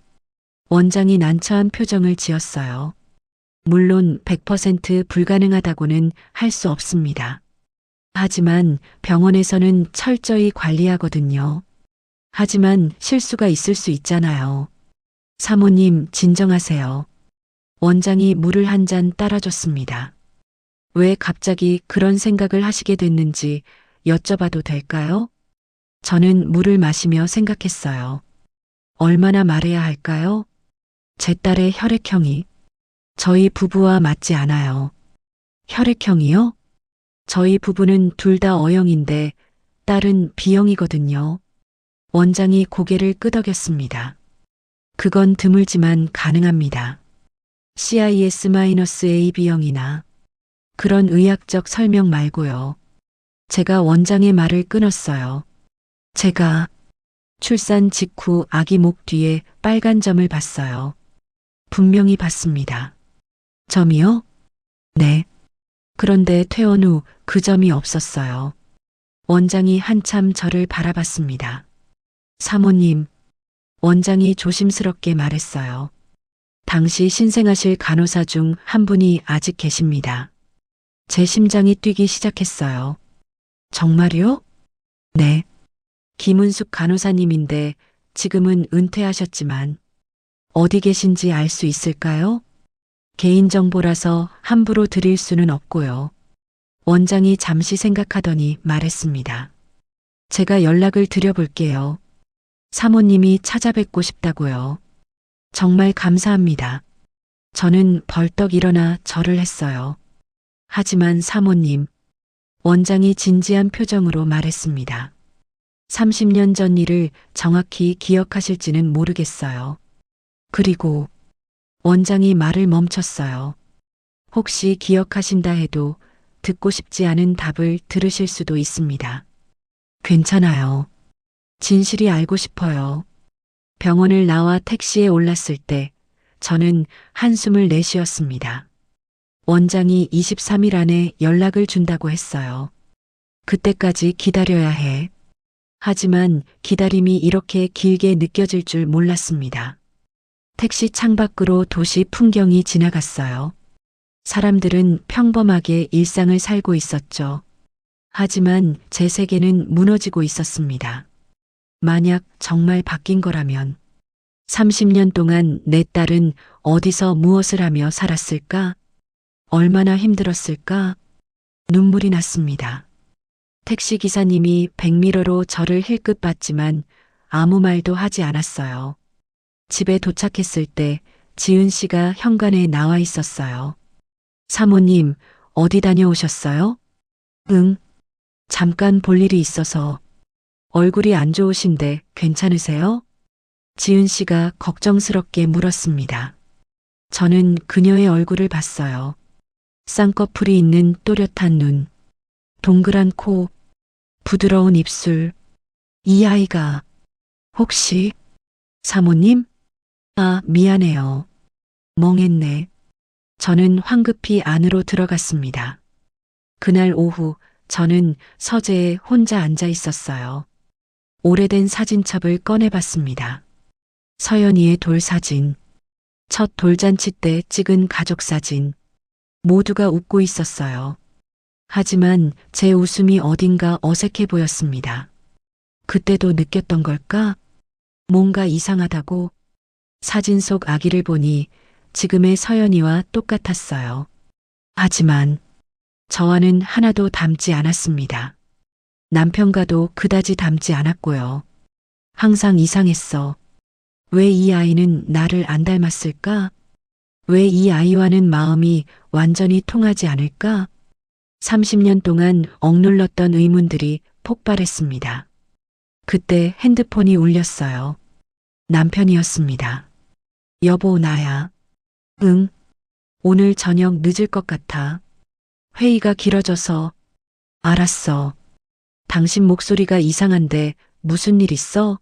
원장이 난처한 표정을 지었어요. 물론 100% 불가능하다고는 할 수 없습니다. 하지만 병원에서는 철저히 관리하거든요. 하지만 실수가 있을 수 있잖아요. 사모님, 진정하세요. 원장이 물을 한 잔 따라줬습니다. 왜 갑자기 그런 생각을 하시게 됐는지 여쭤봐도 될까요? 저는 물을 마시며 생각했어요. 얼마나 말해야 할까요? 제 딸의 혈액형이 저희 부부와 맞지 않아요. 혈액형이요? 저희 부부는 둘 다 O형인데 딸은 B형이거든요. 원장이 고개를 끄덕였습니다. 그건 드물지만 가능합니다. CIS-AB형이나 그런 의학적 설명 말고요. 제가 원장의 말을 끊었어요. 제가 출산 직후 아기 목 뒤에 빨간 점을 봤어요. 분명히 봤습니다. 점이요? 네. 그런데 퇴원 후 그 점이 없었어요. 원장이 한참 저를 바라봤습니다. 사모님, 원장이 조심스럽게 말했어요. 당시 신생하실 간호사 중 한 분이 아직 계십니다. 제 심장이 뛰기 시작했어요. 정말요? 네. 김은숙 간호사님인데 지금은 은퇴하셨지만 어디 계신지 알 수 있을까요? 개인정보라서 함부로 드릴 수는 없고요. 원장이 잠시 생각하더니 말했습니다. 제가 연락을 드려볼게요. 사모님이 찾아뵙고 싶다고요. 정말 감사합니다. 저는 벌떡 일어나 절을 했어요. 하지만 사모님, 원장이 진지한 표정으로 말했습니다. 30년 전 일을 정확히 기억하실지는 모르겠어요. 그리고 원장이 말을 멈췄어요. 혹시 기억하신다 해도 듣고 싶지 않은 답을 들으실 수도 있습니다. 괜찮아요. 진실이 알고 싶어요. 병원을 나와 택시에 올랐을 때 저는 한숨을 내쉬었습니다. 원장이 23일 안에 연락을 준다고 했어요. 그때까지 기다려야 해. 하지만 기다림이 이렇게 길게 느껴질 줄 몰랐습니다. 택시 창밖으로 도시 풍경이 지나갔어요. 사람들은 평범하게 일상을 살고 있었죠. 하지만 제 세계는 무너지고 있었습니다. 만약 정말 바뀐 거라면 30년 동안 내 딸은 어디서 무엇을 하며 살았을까? 얼마나 힘들었을까? 눈물이 났습니다. 택시 기사님이 백미러로 저를 힐끗 봤지만 아무 말도 하지 않았어요. 집에 도착했을 때 지은 씨가 현관에 나와 있었어요. 사모님, 어디 다녀오셨어요? 응, 잠깐 볼 일이 있어서. 얼굴이 안 좋으신데 괜찮으세요? 지은 씨가 걱정스럽게 물었습니다. 저는 그녀의 얼굴을 봤어요. 쌍꺼풀이 있는 또렷한 눈, 동그란 코, 부드러운 입술. 이 아이가 혹시 사모님? 아, 미안해요. 멍했네. 저는 황급히 안으로 들어갔습니다. 그날 오후 저는 서재에 혼자 앉아 있었어요. 오래된 사진첩을 꺼내봤습니다. 서연이의 돌사진, 첫 돌잔치 때 찍은 가족사진, 모두가 웃고 있었어요. 하지만 제 웃음이 어딘가 어색해 보였습니다. 그때도 느꼈던 걸까? 뭔가 이상하다고. 사진 속 아기를 보니 지금의 서연이와 똑같았어요. 하지만 저와는 하나도 닮지 않았습니다. 남편과도 그다지 닮지 않았고요. 항상 이상했어. 왜 이 아이는 나를 안 닮았을까? 왜 이 아이와는 마음이 완전히 통하지 않을까? 30년 동안 억눌렀던 의문들이 폭발했습니다. 그때 핸드폰이 울렸어요. 남편이었습니다. 여보, 나야. 응. 오늘 저녁 늦을 것 같아. 회의가 길어져서. 알았어. 당신 목소리가 이상한데 무슨 일 있어?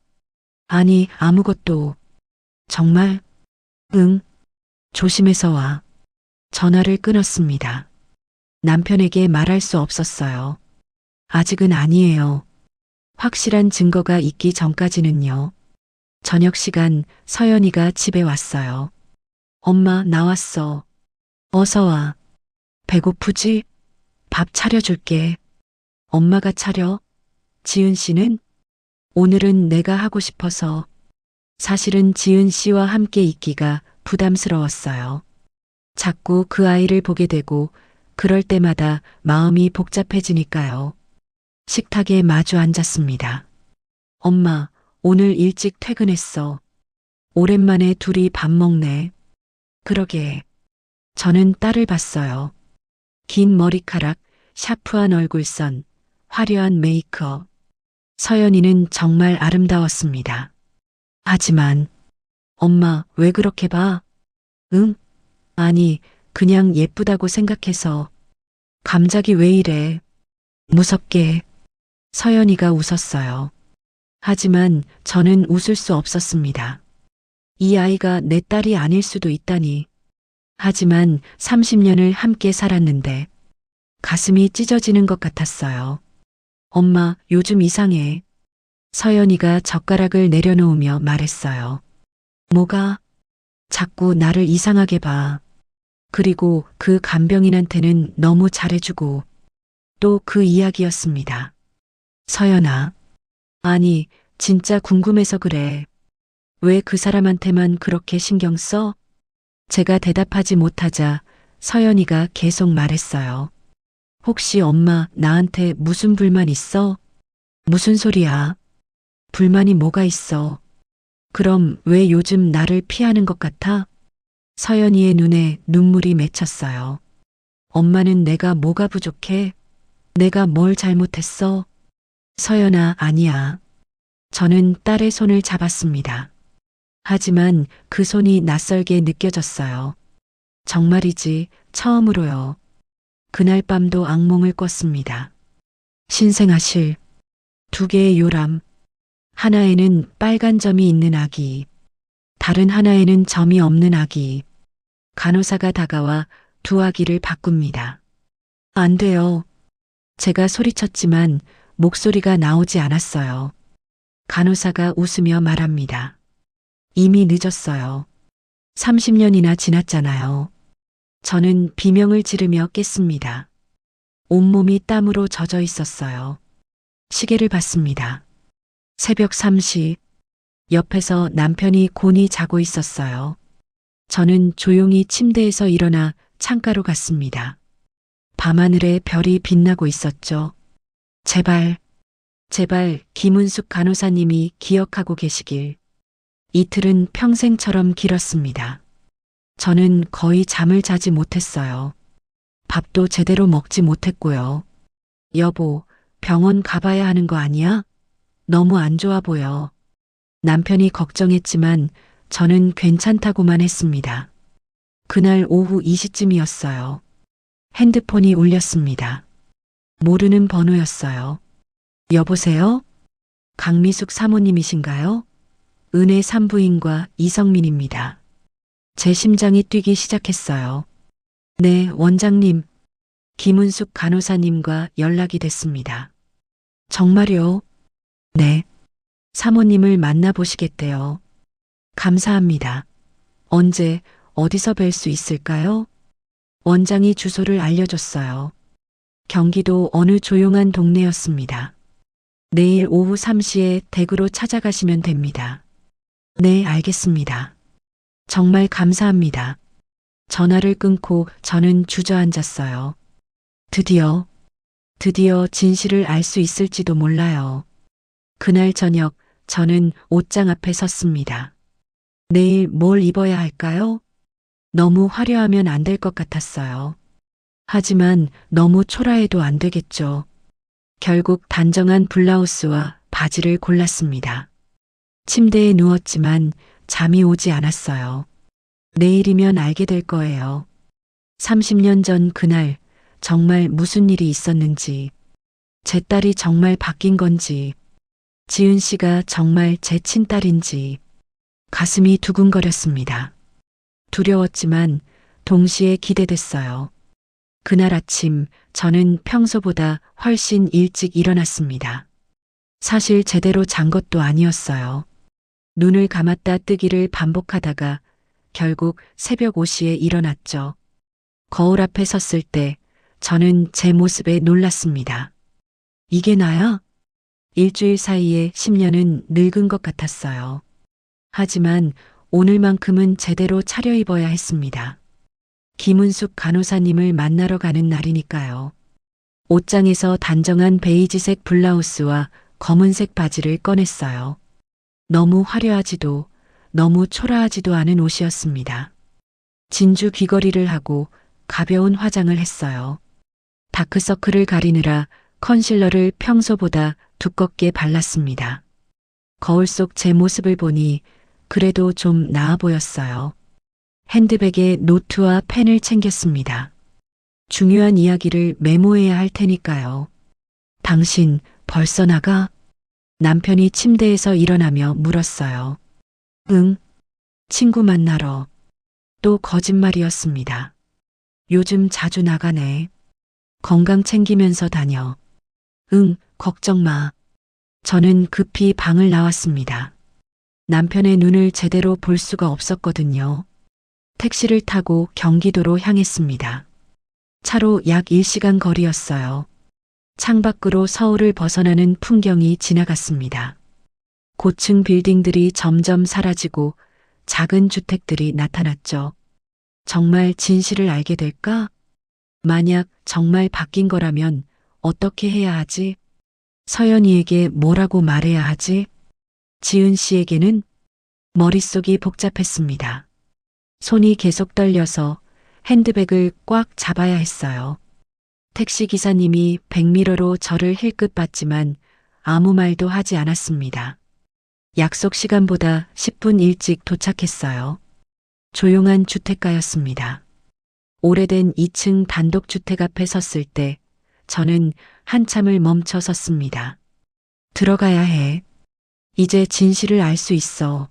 아니, 아무것도. 정말? 응. 조심해서 와. 전화를 끊었습니다. 남편에게 말할 수 없었어요. 아직은 아니에요. 확실한 증거가 있기 전까지는요. 저녁 시간 서연이가 집에 왔어요. 엄마, 나왔어. 어서 와. 배고프지? 밥 차려줄게. 엄마가 차려? 지은 씨는? 오늘은 내가 하고 싶어서. 사실은 지은 씨와 함께 있기가 부담스러웠어요. 자꾸 그 아이를 보게 되고 그럴 때마다 마음이 복잡해지니까요. 식탁에 마주 앉았습니다. 엄마, 오늘 일찍 퇴근했어. 오랜만에 둘이 밥 먹네. 그러게. 저는 딸을 봤어요. 긴 머리카락, 샤프한 얼굴선, 화려한 메이크업. 서연이는 정말 아름다웠습니다. 하지만, 엄마, 왜 그렇게 봐? 응? 아니, 그냥 예쁘다고 생각해서. 감작이 왜 이래? 무섭게. 서연이가 웃었어요. 하지만 저는 웃을 수 없었습니다. 이 아이가 내 딸이 아닐 수도 있다니. 하지만 30년을 함께 살았는데 가슴이 찢어지는 것 같았어요. 엄마, 요즘 이상해. 서연이가 젓가락을 내려놓으며 말했어요. 뭐가? 자꾸 나를 이상하게 봐. 그리고 그 간병인한테는 너무 잘해주고 또 그 이야기였습니다. 서연아. 아니, 진짜 궁금해서 그래. 왜 그 사람한테만 그렇게 신경 써? 제가 대답하지 못하자 서연이가 계속 말했어요. 혹시 엄마 나한테 무슨 불만 있어? 무슨 소리야? 불만이 뭐가 있어? 그럼 왜 요즘 나를 피하는 것 같아? 서연이의 눈에 눈물이 맺혔어요. 엄마는 내가 뭐가 부족해? 내가 뭘 잘못했어? 서연아, 아니야. 저는 딸의 손을 잡았습니다. 하지만 그 손이 낯설게 느껴졌어요. 정말이지, 처음으로요. 그날 밤도 악몽을 꿨습니다. 신생아실, 두 개의 요람, 하나에는 빨간 점이 있는 아기, 다른 하나에는 점이 없는 아기. 간호사가 다가와 두 아기를 바꿉니다. 안 돼요. 제가 소리쳤지만 목소리가 나오지 않았어요. 간호사가 웃으며 말합니다. 이미 늦었어요. 30년이나 지났잖아요. 저는 비명을 지르며 깼습니다. 온몸이 땀으로 젖어 있었어요. 시계를 봤습니다. 새벽 3시, 옆에서 남편이 곤히 자고 있었어요. 저는 조용히 침대에서 일어나 창가로 갔습니다. 밤하늘에 별이 빛나고 있었죠. 제발, 제발 김은숙 간호사님이 기억하고 계시길. 이틀은 평생처럼 길었습니다. 저는 거의 잠을 자지 못했어요. 밥도 제대로 먹지 못했고요. 여보, 병원 가봐야 하는 거 아니야? 너무 안 좋아 보여. 남편이 걱정했지만 저는 괜찮다고만 했습니다. 그날 오후 2시쯤이었어요. 핸드폰이 울렸습니다. 모르는 번호였어요. 여보세요? 강미숙 사모님이신가요? 은혜 산부인과 이성민입니다. 제 심장이 뛰기 시작했어요. 네, 원장님. 김은숙 간호사님과 연락이 됐습니다. 정말요? 네. 사모님을 만나보시겠대요. 감사합니다. 언제, 어디서 뵐 수 있을까요? 원장이 주소를 알려줬어요. 경기도 어느 조용한 동네였습니다. 내일 오후 3시에 댁으로 찾아가시면 됩니다. 네, 알겠습니다. 정말 감사합니다. 전화를 끊고 저는 주저앉았어요. 드디어 진실을 알 수 있을지도 몰라요. 그날 저녁 저는 옷장 앞에 섰습니다. 내일 뭘 입어야 할까요? 너무 화려하면 안 될 것 같았어요. 하지만 너무 초라해도 안 되겠죠. 결국 단정한 블라우스와 바지를 골랐습니다. 침대에 누웠지만 잠이 오지 않았어요. 내일이면 알게 될 거예요. 30년 전 그날 정말 무슨 일이 있었는지, 제 딸이 정말 바뀐 건지, 지은 씨가 정말 제 친딸인지 가슴이 두근거렸습니다. 두려웠지만 동시에 기대됐어요. 그날 아침 저는 평소보다 훨씬 일찍 일어났습니다. 사실 제대로 잔 것도 아니었어요. 눈을 감았다 뜨기를 반복하다가 결국 새벽 5시에 일어났죠. 거울 앞에 섰을 때 저는 제 모습에 놀랐습니다. 이게 나야? 일주일 사이에 10년은 늙은 것 같았어요. 하지만 오늘만큼은 제대로 차려입어야 했습니다. 김은숙 간호사님을 만나러 가는 날이니까요. 옷장에서 단정한 베이지색 블라우스와 검은색 바지를 꺼냈어요. 너무 화려하지도 너무 초라하지도 않은 옷이었습니다. 진주 귀걸이를 하고 가벼운 화장을 했어요. 다크서클을 가리느라 컨실러를 평소보다 두껍게 발랐습니다. 거울 속 제 모습을 보니 그래도 좀 나아 보였어요. 핸드백에 노트와 펜을 챙겼습니다. 중요한 이야기를 메모해야 할 테니까요. 당신 벌써 나가? 남편이 침대에서 일어나며 물었어요. 응, 친구 만나러. 또 거짓말이었습니다. 요즘 자주 나가네. 건강 챙기면서 다녀. 응, 걱정 마. 저는 급히 방을 나왔습니다. 남편의 눈을 제대로 볼 수가 없었거든요. 택시를 타고 경기도로 향했습니다. 차로 약 1시간 거리였어요. 창밖으로 서울을 벗어나는 풍경이 지나갔습니다. 고층 빌딩들이 점점 사라지고 작은 주택들이 나타났죠. 정말 진실을 알게 될까? 만약 정말 바뀐 거라면 어떻게 해야 하지? 서연이에게 뭐라고 말해야 하지? 지은 씨에게는 머릿속이 복잡했습니다. 손이 계속 떨려서 핸드백을 꽉 잡아야 했어요. 택시 기사님이 백미러로 저를 힐끗 봤지만 아무 말도 하지 않았습니다. 약속 시간보다 10분 일찍 도착했어요. 조용한 주택가였습니다. 오래된 2층 단독주택 앞에 섰을 때 저는 한참을 멈춰 섰습니다. 들어가야 해. 이제 진실을 알 수 있어.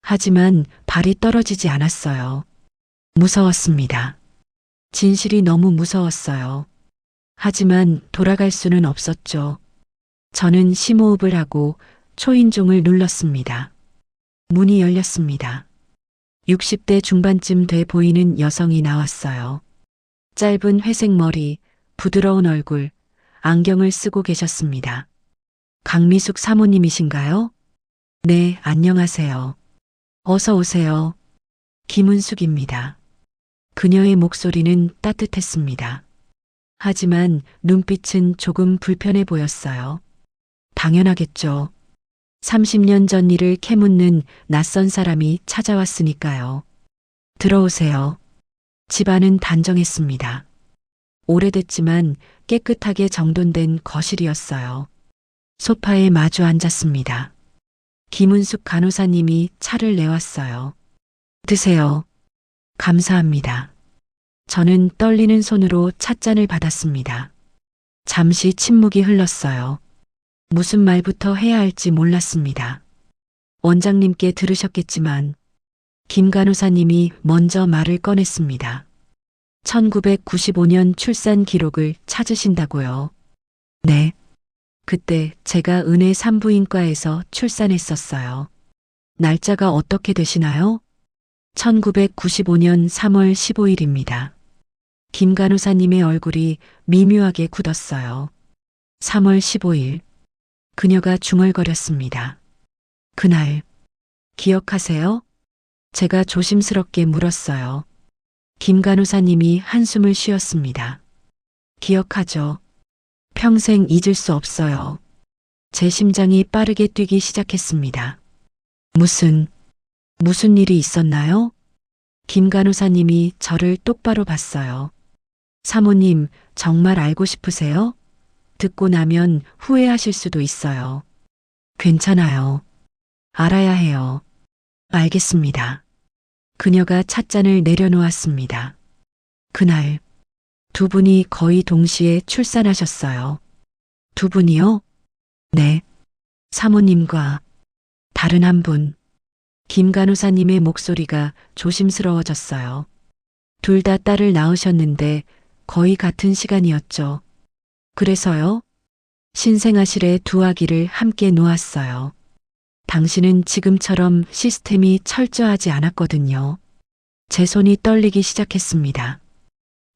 하지만 발이 떨어지지 않았어요. 무서웠습니다. 진실이 너무 무서웠어요. 하지만 돌아갈 수는 없었죠. 저는 심호흡을 하고 초인종을 눌렀습니다. 문이 열렸습니다. 60대 중반쯤 돼 보이는 여성이 나왔어요. 짧은 회색 머리, 부드러운 얼굴, 안경을 쓰고 계셨습니다. 강미숙 사모님이신가요? 네, 안녕하세요. 어서 오세요. 김은숙입니다. 그녀의 목소리는 따뜻했습니다. 하지만 눈빛은 조금 불편해 보였어요. 당연하겠죠. 30년 전 일을 캐묻는 낯선 사람이 찾아왔으니까요. 들어오세요. 집안은 단정했습니다. 오래됐지만 깨끗하게 정돈된 거실이었어요. 소파에 마주 앉았습니다. 김은숙 간호사님이 차를 내왔어요. 드세요. 감사합니다. 저는 떨리는 손으로 찻잔을 받았습니다. 잠시 침묵이 흘렀어요. 무슨 말부터 해야 할지 몰랐습니다. 원장님께 들으셨겠지만 김 간호사님이 먼저 말을 꺼냈습니다. 1995년 출산 기록을 찾으신다고요. 네. 그때 제가 은혜 산부인과에서 출산했었어요. 날짜가 어떻게 되시나요? 1995년 3월 15일입니다. 김 간호사님의 얼굴이 미묘하게 굳었어요. 3월 15일. 그녀가 중얼거렸습니다. 그날, 기억하세요? 제가 조심스럽게 물었어요. 김 간호사님이 한숨을 쉬었습니다. 기억하죠. 평생 잊을 수 없어요. 제 심장이 빠르게 뛰기 시작했습니다. 무슨 일이 있었나요? 김 간호사님이 저를 똑바로 봤어요. 사모님, 정말 알고 싶으세요? 듣고 나면 후회하실 수도 있어요. 괜찮아요. 알아야 해요. 알겠습니다. 그녀가 찻잔을 내려놓았습니다. 그날 두 분이 거의 동시에 출산하셨어요. 두 분이요? 네. 사모님과 다른 한 분. 김 간호사님의 목소리가 조심스러워졌어요. 둘 다 딸을 낳으셨는데 거의 같은 시간이었죠. 그래서요? 신생아실에 두 아기를 함께 놓았어요. 당신은 지금처럼 시스템이 철저하지 않았거든요. 제 손이 떨리기 시작했습니다.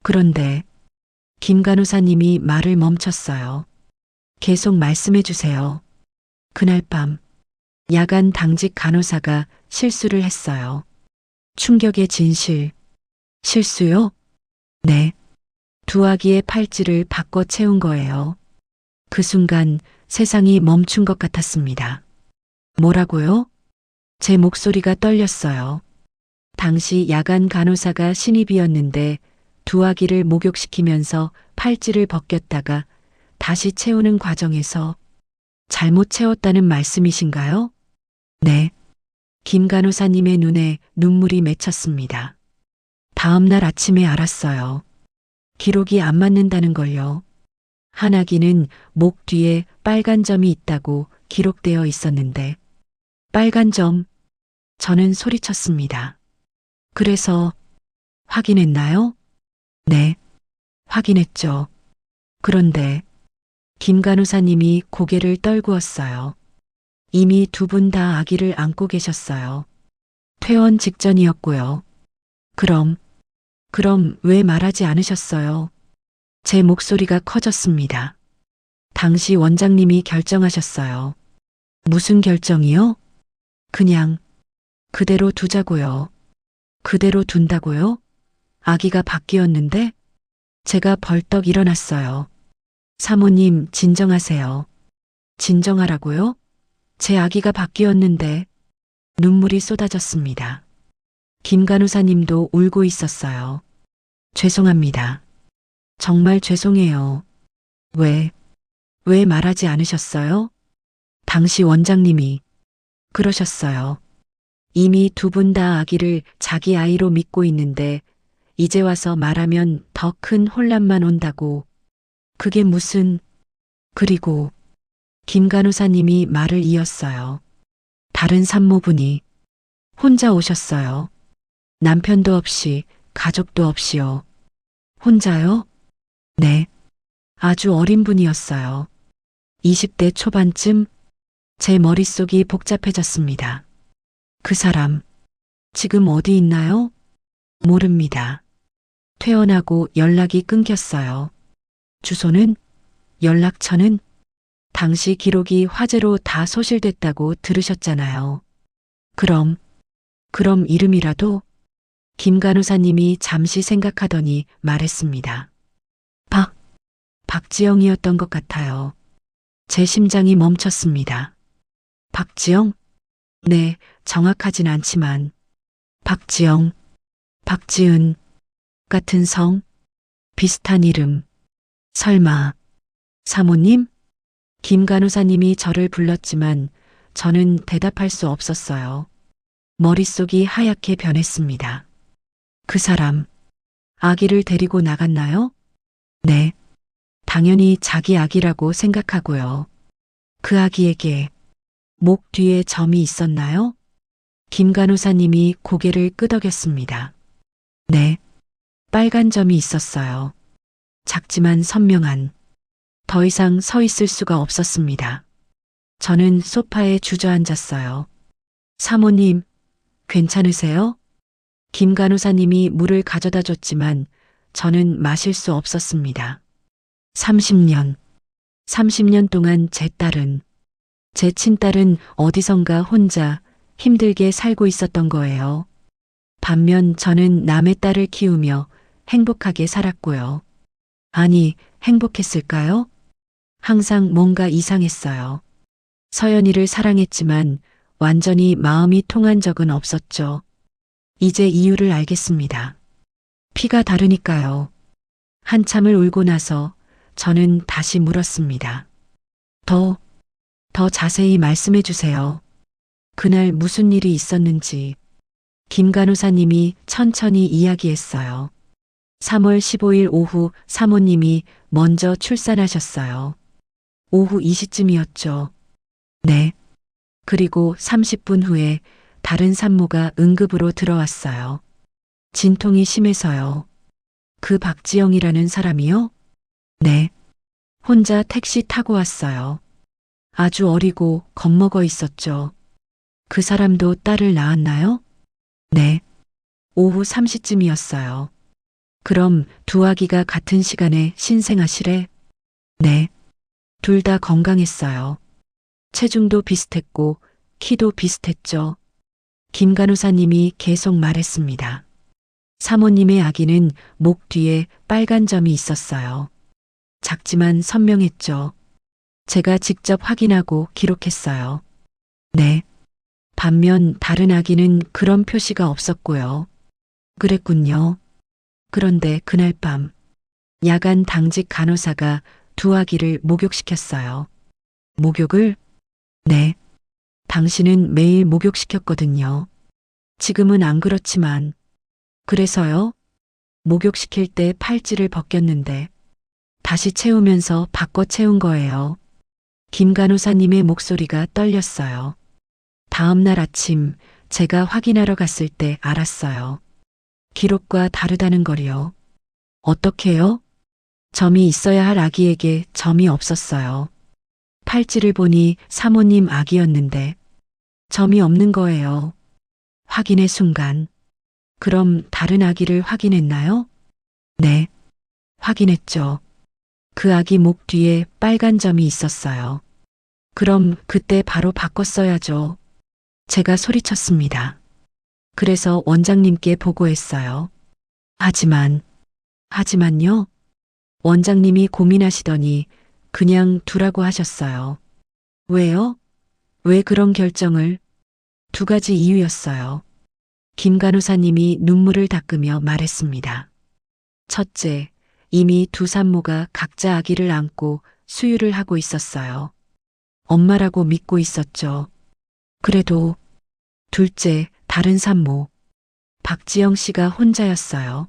그런데 김 간호사님이 말을 멈췄어요. 계속 말씀해 주세요. 그날 밤 야간 당직 간호사가 실수를 했어요. 충격의 진실. 실수요? 네. 두 아기의 팔찌를 바꿔 채운 거예요. 그 순간 세상이 멈춘 것 같았습니다. 뭐라고요? 제 목소리가 떨렸어요. 당시 야간 간호사가 신입이었는데 두 아기를 목욕시키면서 팔찌를 벗겼다가 다시 채우는 과정에서 잘못 채웠다는 말씀이신가요? 네. 김 간호사님의 눈에 눈물이 맺혔습니다. 다음 날 아침에 알았어요. 기록이 안 맞는다는 걸요. 한 아기는 목 뒤에 빨간 점이 있다고 기록되어 있었는데, 빨간 점, 저는 소리쳤습니다. 그래서 확인했나요? 네, 확인했죠. 그런데 김 간호사님이 고개를 떨구었어요. 이미 두 분 다 아기를 안고 계셨어요. 퇴원 직전이었고요. 그럼 왜 말하지 않으셨어요? 제 목소리가 커졌습니다. 당시 원장님이 결정하셨어요. 무슨 결정이요? 그냥 그대로 두자고요. 그대로 둔다고요? 아기가 바뀌었는데? 제가 벌떡 일어났어요. 사모님, 진정하세요. 진정하라고요? 제 아기가 바뀌었는데 눈물이 쏟아졌습니다. 김 간호사님도 울고 있었어요. 죄송합니다. 정말 죄송해요. 왜 말하지 않으셨어요? 당시 원장님이 그러셨어요. 이미 두 분 다 아기를 자기 아이로 믿고 있는데 이제 와서 말하면 더 큰 혼란만 온다고. 그게 무슨... 그리고 김 간호사님이 말을 이었어요. 다른 산모분이 혼자 오셨어요. 남편도 없이 가족도 없이요. 혼자요? 네. 아주 어린 분이었어요. 20대 초반쯤. 제 머릿속이 복잡해졌습니다. 그 사람, 지금 어디 있나요? 모릅니다. 퇴원하고 연락이 끊겼어요. 주소는? 연락처는? 당시 기록이 화재로 다 소실됐다고 들으셨잖아요. 그럼 이름이라도? 김 간호사님이 잠시 생각하더니 말했습니다. 박지영이었던 것 같아요. 제 심장이 멈췄습니다. 박지영? 네, 정확하진 않지만. 박지영, 박지은 같은 성, 비슷한 이름. 설마, 사모님? 김 간호사님이 저를 불렀지만 저는 대답할 수 없었어요. 머릿속이 하얗게 변했습니다. 그 사람, 아기를 데리고 나갔나요? 네, 당연히 자기 아기라고 생각하고요. 그 아기에게 목 뒤에 점이 있었나요? 김 간호사님이 고개를 끄덕였습니다. 네, 빨간 점이 있었어요. 작지만 선명한. 더 이상 서 있을 수가 없었습니다. 저는 소파에 주저앉았어요. 사모님, 괜찮으세요? 김 간호사님이 물을 가져다 줬지만 저는 마실 수 없었습니다. 30년 동안 제 친딸은 어디선가 혼자 힘들게 살고 있었던 거예요. 반면 저는 남의 딸을 키우며 행복하게 살았고요. 아니, 행복했을까요? 항상 뭔가 이상했어요. 서연이를 사랑했지만 완전히 마음이 통한 적은 없었죠. 이제 이유를 알겠습니다. 피가 다르니까요. 한참을 울고 나서 저는 다시 물었습니다. 더 자세히 말씀해 주세요. 그날 무슨 일이 있었는지. 김 간호사님이 천천히 이야기했어요. 3월 15일 오후 사모님이 먼저 출산하셨어요. 오후 2시쯤이었죠. 네. 그리고 30분 후에 다른 산모가 응급으로 들어왔어요. 진통이 심해서요. 그 박지영이라는 사람이요? 네. 혼자 택시 타고 왔어요. 아주 어리고 겁먹어 있었죠. 그 사람도 딸을 낳았나요? 네. 오후 3시쯤이었어요. 그럼 두 아기가 같은 시간에 신생아실에? 네. 둘 다 건강했어요. 체중도 비슷했고 키도 비슷했죠. 김 간호사님이 계속 말했습니다. 사모님의 아기는 목 뒤에 빨간 점이 있었어요. 작지만 선명했죠. 제가 직접 확인하고 기록했어요. 네. 반면 다른 아기는 그런 표시가 없었고요. 그랬군요. 그런데 그날 밤, 야간 당직 간호사가 두 아기를 목욕시켰어요. 목욕을? 네. 당신은 매일 목욕시켰거든요. 지금은 안 그렇지만. 그래서요? 목욕시킬 때 팔찌를 벗겼는데 다시 채우면서 바꿔 채운 거예요. 김 간호사님의 목소리가 떨렸어요. 다음 날 아침 제가 확인하러 갔을 때 알았어요. 기록과 다르다는 걸요. 어떻게요? 점이 있어야 할 아기에게 점이 없었어요. 팔찌를 보니 사모님 아기였는데 점이 없는 거예요. 확인의 순간. 그럼 다른 아기를 확인했나요? 네, 확인했죠. 그 아기 목 뒤에 빨간 점이 있었어요. 그럼 그때 바로 바꿨어야죠. 제가 소리쳤습니다. 그래서 원장님께 보고했어요. 하지만요? 원장님이 고민하시더니 그냥 두라고 하셨어요. 왜요? 왜 그런 결정을? 두 가지 이유였어요. 김 간호사님이 눈물을 닦으며 말했습니다. 첫째, 이미 두 산모가 각자 아기를 안고 수유를 하고 있었어요. 엄마라고 믿고 있었죠. 그래도 둘째, 다른 산모. 박지영 씨가 혼자였어요.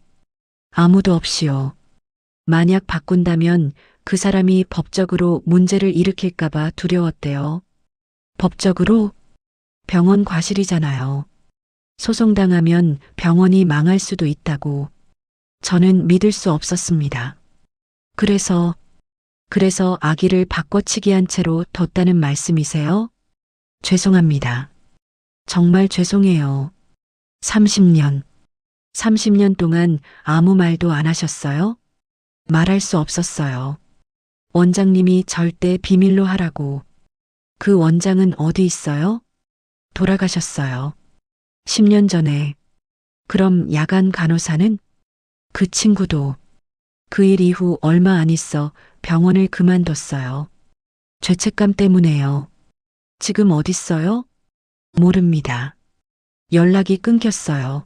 아무도 없이요. 만약 바꾼다면 그 사람이 법적으로 문제를 일으킬까봐 두려웠대요. 법적으로? 병원 과실이잖아요. 소송당하면 병원이 망할 수도 있다고. 저는 믿을 수 없었습니다. 그래서 아기를 바꿔치기 한 채로 뒀다는 말씀이세요? 죄송합니다. 정말 죄송해요. 30년 동안 아무 말도 안 하셨어요? 말할 수 없었어요. 원장님이 절대 비밀로 하라고. 그 원장은 어디 있어요? 돌아가셨어요. 10년 전에. 그럼 야간 간호사는? 그 친구도 그 일 이후 얼마 안 있어 병원을 그만뒀어요. 죄책감 때문에요. 지금 어딨어요? 모릅니다. 연락이 끊겼어요.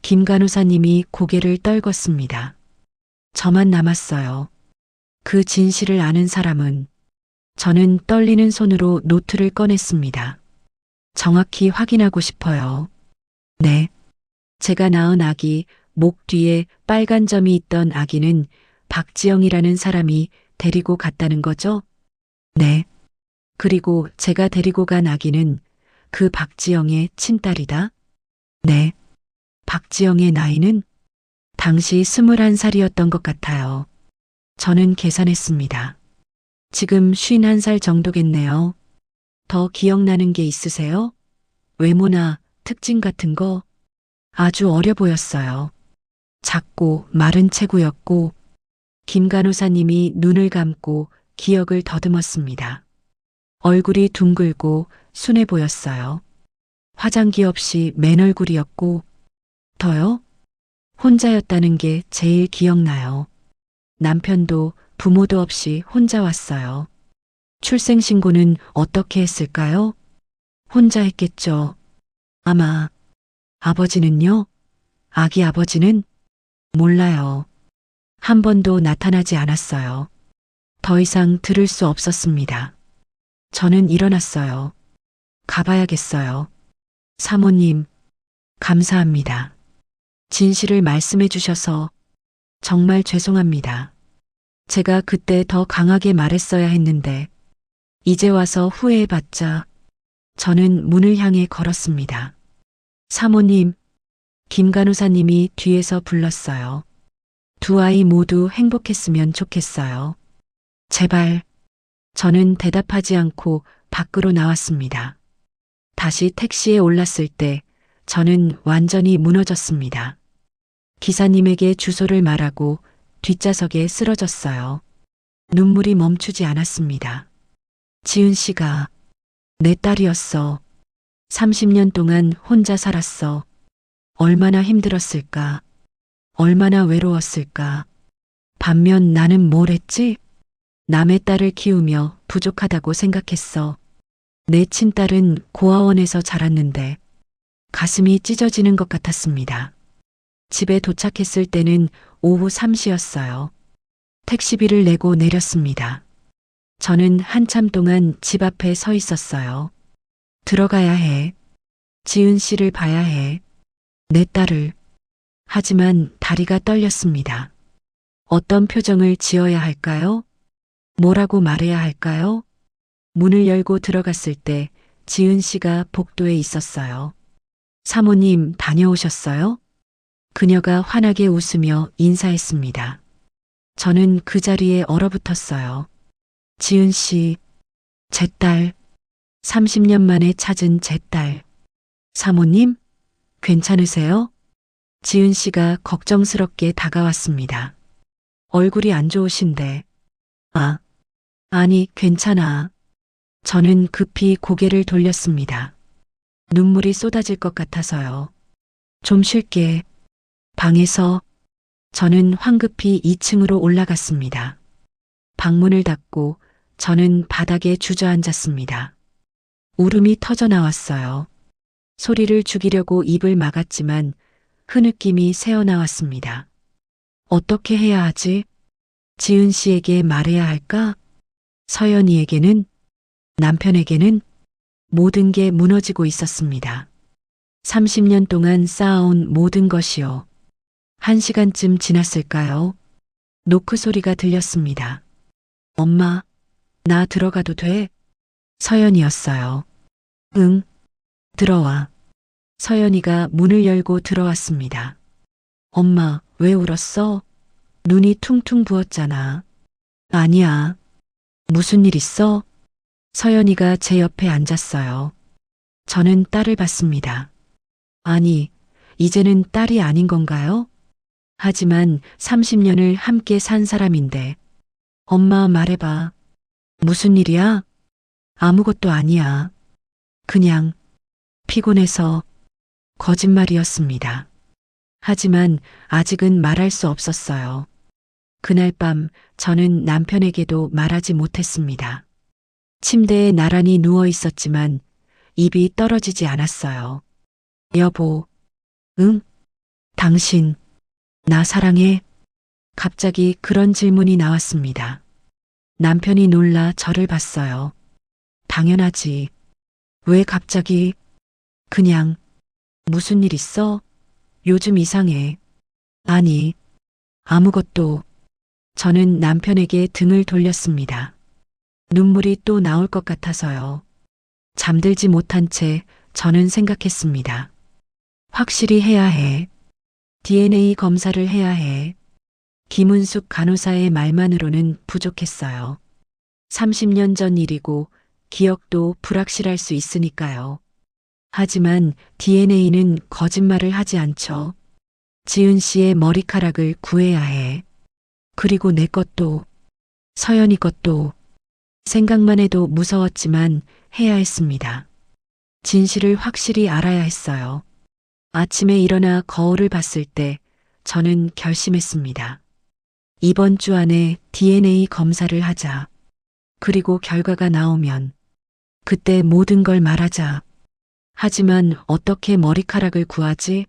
김 간호사님이 고개를 떨궜습니다. 저만 남았어요. 그 진실을 아는 사람은. 저는 떨리는 손으로 노트를 꺼냈습니다. 정확히 확인하고 싶어요. 네. 제가 낳은 아기 목 뒤에 빨간 점이 있던 아기는 박지영이라는 사람이 데리고 갔다는 거죠? 네. 그리고 제가 데리고 간 아기는 그 박지영의 친딸이다? 네. 박지영의 나이는 당시 21살이었던 것 같아요. 저는 계산했습니다. 지금 51살 정도겠네요. 더 기억나는 게 있으세요? 외모나 특징 같은 거? 아주 어려 보였어요. 작고 마른 체구였고, 김 간호사님이 눈을 감고 기억을 더듬었습니다. 얼굴이 둥글고 순해 보였어요. 화장기 없이 맨 얼굴이었고, 더요? 혼자였다는 게 제일 기억나요. 남편도 부모도 없이 혼자 왔어요. 출생신고는 어떻게 했을까요? 혼자 했겠죠. 아마. 아버지는요? 아기 아버지는? 몰라요. 한 번도 나타나지 않았어요. 더 이상 들을 수 없었습니다. 저는 일어났어요. 가봐야겠어요. 사모님, 감사합니다. 진실을 말씀해 주셔서 정말 죄송합니다. 제가 그때 더 강하게 말했어야 했는데, 이제 와서 후회해봤자 저는 문을 향해 걸었습니다. 사모님, 김 간호사님이 뒤에서 불렀어요. 두 아이 모두 행복했으면 좋겠어요. 제발. 저는 대답하지 않고 밖으로 나왔습니다. 다시 택시에 올랐을 때 저는 완전히 무너졌습니다. 기사님에게 주소를 말하고 뒷좌석에 쓰러졌어요. 눈물이 멈추지 않았습니다. 지은 씨가 내 딸이었어. 30년 동안 혼자 살았어. 얼마나 힘들었을까. 얼마나 외로웠을까. 반면 나는 뭘 했지? 남의 딸을 키우며 부족하다고 생각했어. 내 친딸은 고아원에서 자랐는데 가슴이 찢어지는 것 같았습니다. 집에 도착했을 때는 오후 3시였어요. 택시비를 내고 내렸습니다. 저는 한참 동안 집 앞에 서 있었어요. 들어가야 해. 지은 씨를 봐야 해. 내 딸을. 하지만 다리가 떨렸습니다. 어떤 표정을 지어야 할까요? 뭐라고 말해야 할까요? 문을 열고 들어갔을 때 지은 씨가 복도에 있었어요. 사모님 다녀오셨어요? 그녀가 환하게 웃으며 인사했습니다. 저는 그 자리에 얼어붙었어요. 지은 씨, 제 딸, 30년 만에 찾은 제 딸. 사모님, 괜찮으세요? 지은 씨가 걱정스럽게 다가왔습니다. 얼굴이 안 좋으신데. 아니, 괜찮아. 저는 급히 고개를 돌렸습니다. 눈물이 쏟아질 것 같아서요. 좀 쉴게. 방에서 저는 황급히 2층으로 올라갔습니다. 방문을 닫고 저는 바닥에 주저앉았습니다. 울음이 터져 나왔어요. 소리를 죽이려고 입을 막았지만 흐느낌이 새어나왔습니다. 어떻게 해야 하지? 지은 씨에게 말해야 할까? 서연이에게는, 남편에게는 모든 게 무너지고 있었습니다. 30년 동안 쌓아온 모든 것이요. 1시간쯤 지났을까요? 노크 소리가 들렸습니다. 엄마, 나 들어가도 돼? 서연이었어요. 응, 들어와. 서연이가 문을 열고 들어왔습니다. 엄마, 왜 울었어? 눈이 퉁퉁 부었잖아. 아니야. 무슨 일 있어? 서연이가 제 옆에 앉았어요. 저는 딸을 봤습니다. 아니, 이제는 딸이 아닌 건가요? 하지만 30년을 함께 산 사람인데. 엄마 말해봐. 무슨 일이야? 아무것도 아니야. 그냥 피곤해서. 거짓말이었습니다. 하지만 아직은 말할 수 없었어요. 그날 밤 저는 남편에게도 말하지 못했습니다. 침대에 나란히 누워 있었지만 입이 떨어지지 않았어요. 여보, 응? 당신, 나 사랑해? 갑자기 그런 질문이 나왔습니다. 남편이 놀라 저를 봤어요. 당연하지. 왜 갑자기? 그냥, 무슨 일 있어? 요즘 이상해. 아니, 아무것도. 저는 남편에게 등을 돌렸습니다. 눈물이 또 나올 것 같아서요. 잠들지 못한 채 저는 생각했습니다. 확실히 해야 해. DNA 검사를 해야 해. 김은숙 간호사의 말만으로는 부족했어요. 30년 전 일이고 기억도 불확실할 수 있으니까요. 하지만 DNA는 거짓말을 하지 않죠. 지은 씨의 머리카락을 구해야 해. 그리고 내 것도, 서연이 것도. 생각만 해도 무서웠지만 해야 했습니다. 진실을 확실히 알아야 했어요. 아침에 일어나 거울을 봤을 때 저는 결심했습니다. 이번 주 안에 DNA 검사를 하자. 그리고 결과가 나오면 그때 모든 걸 말하자. 하지만 어떻게 머리카락을 구하지?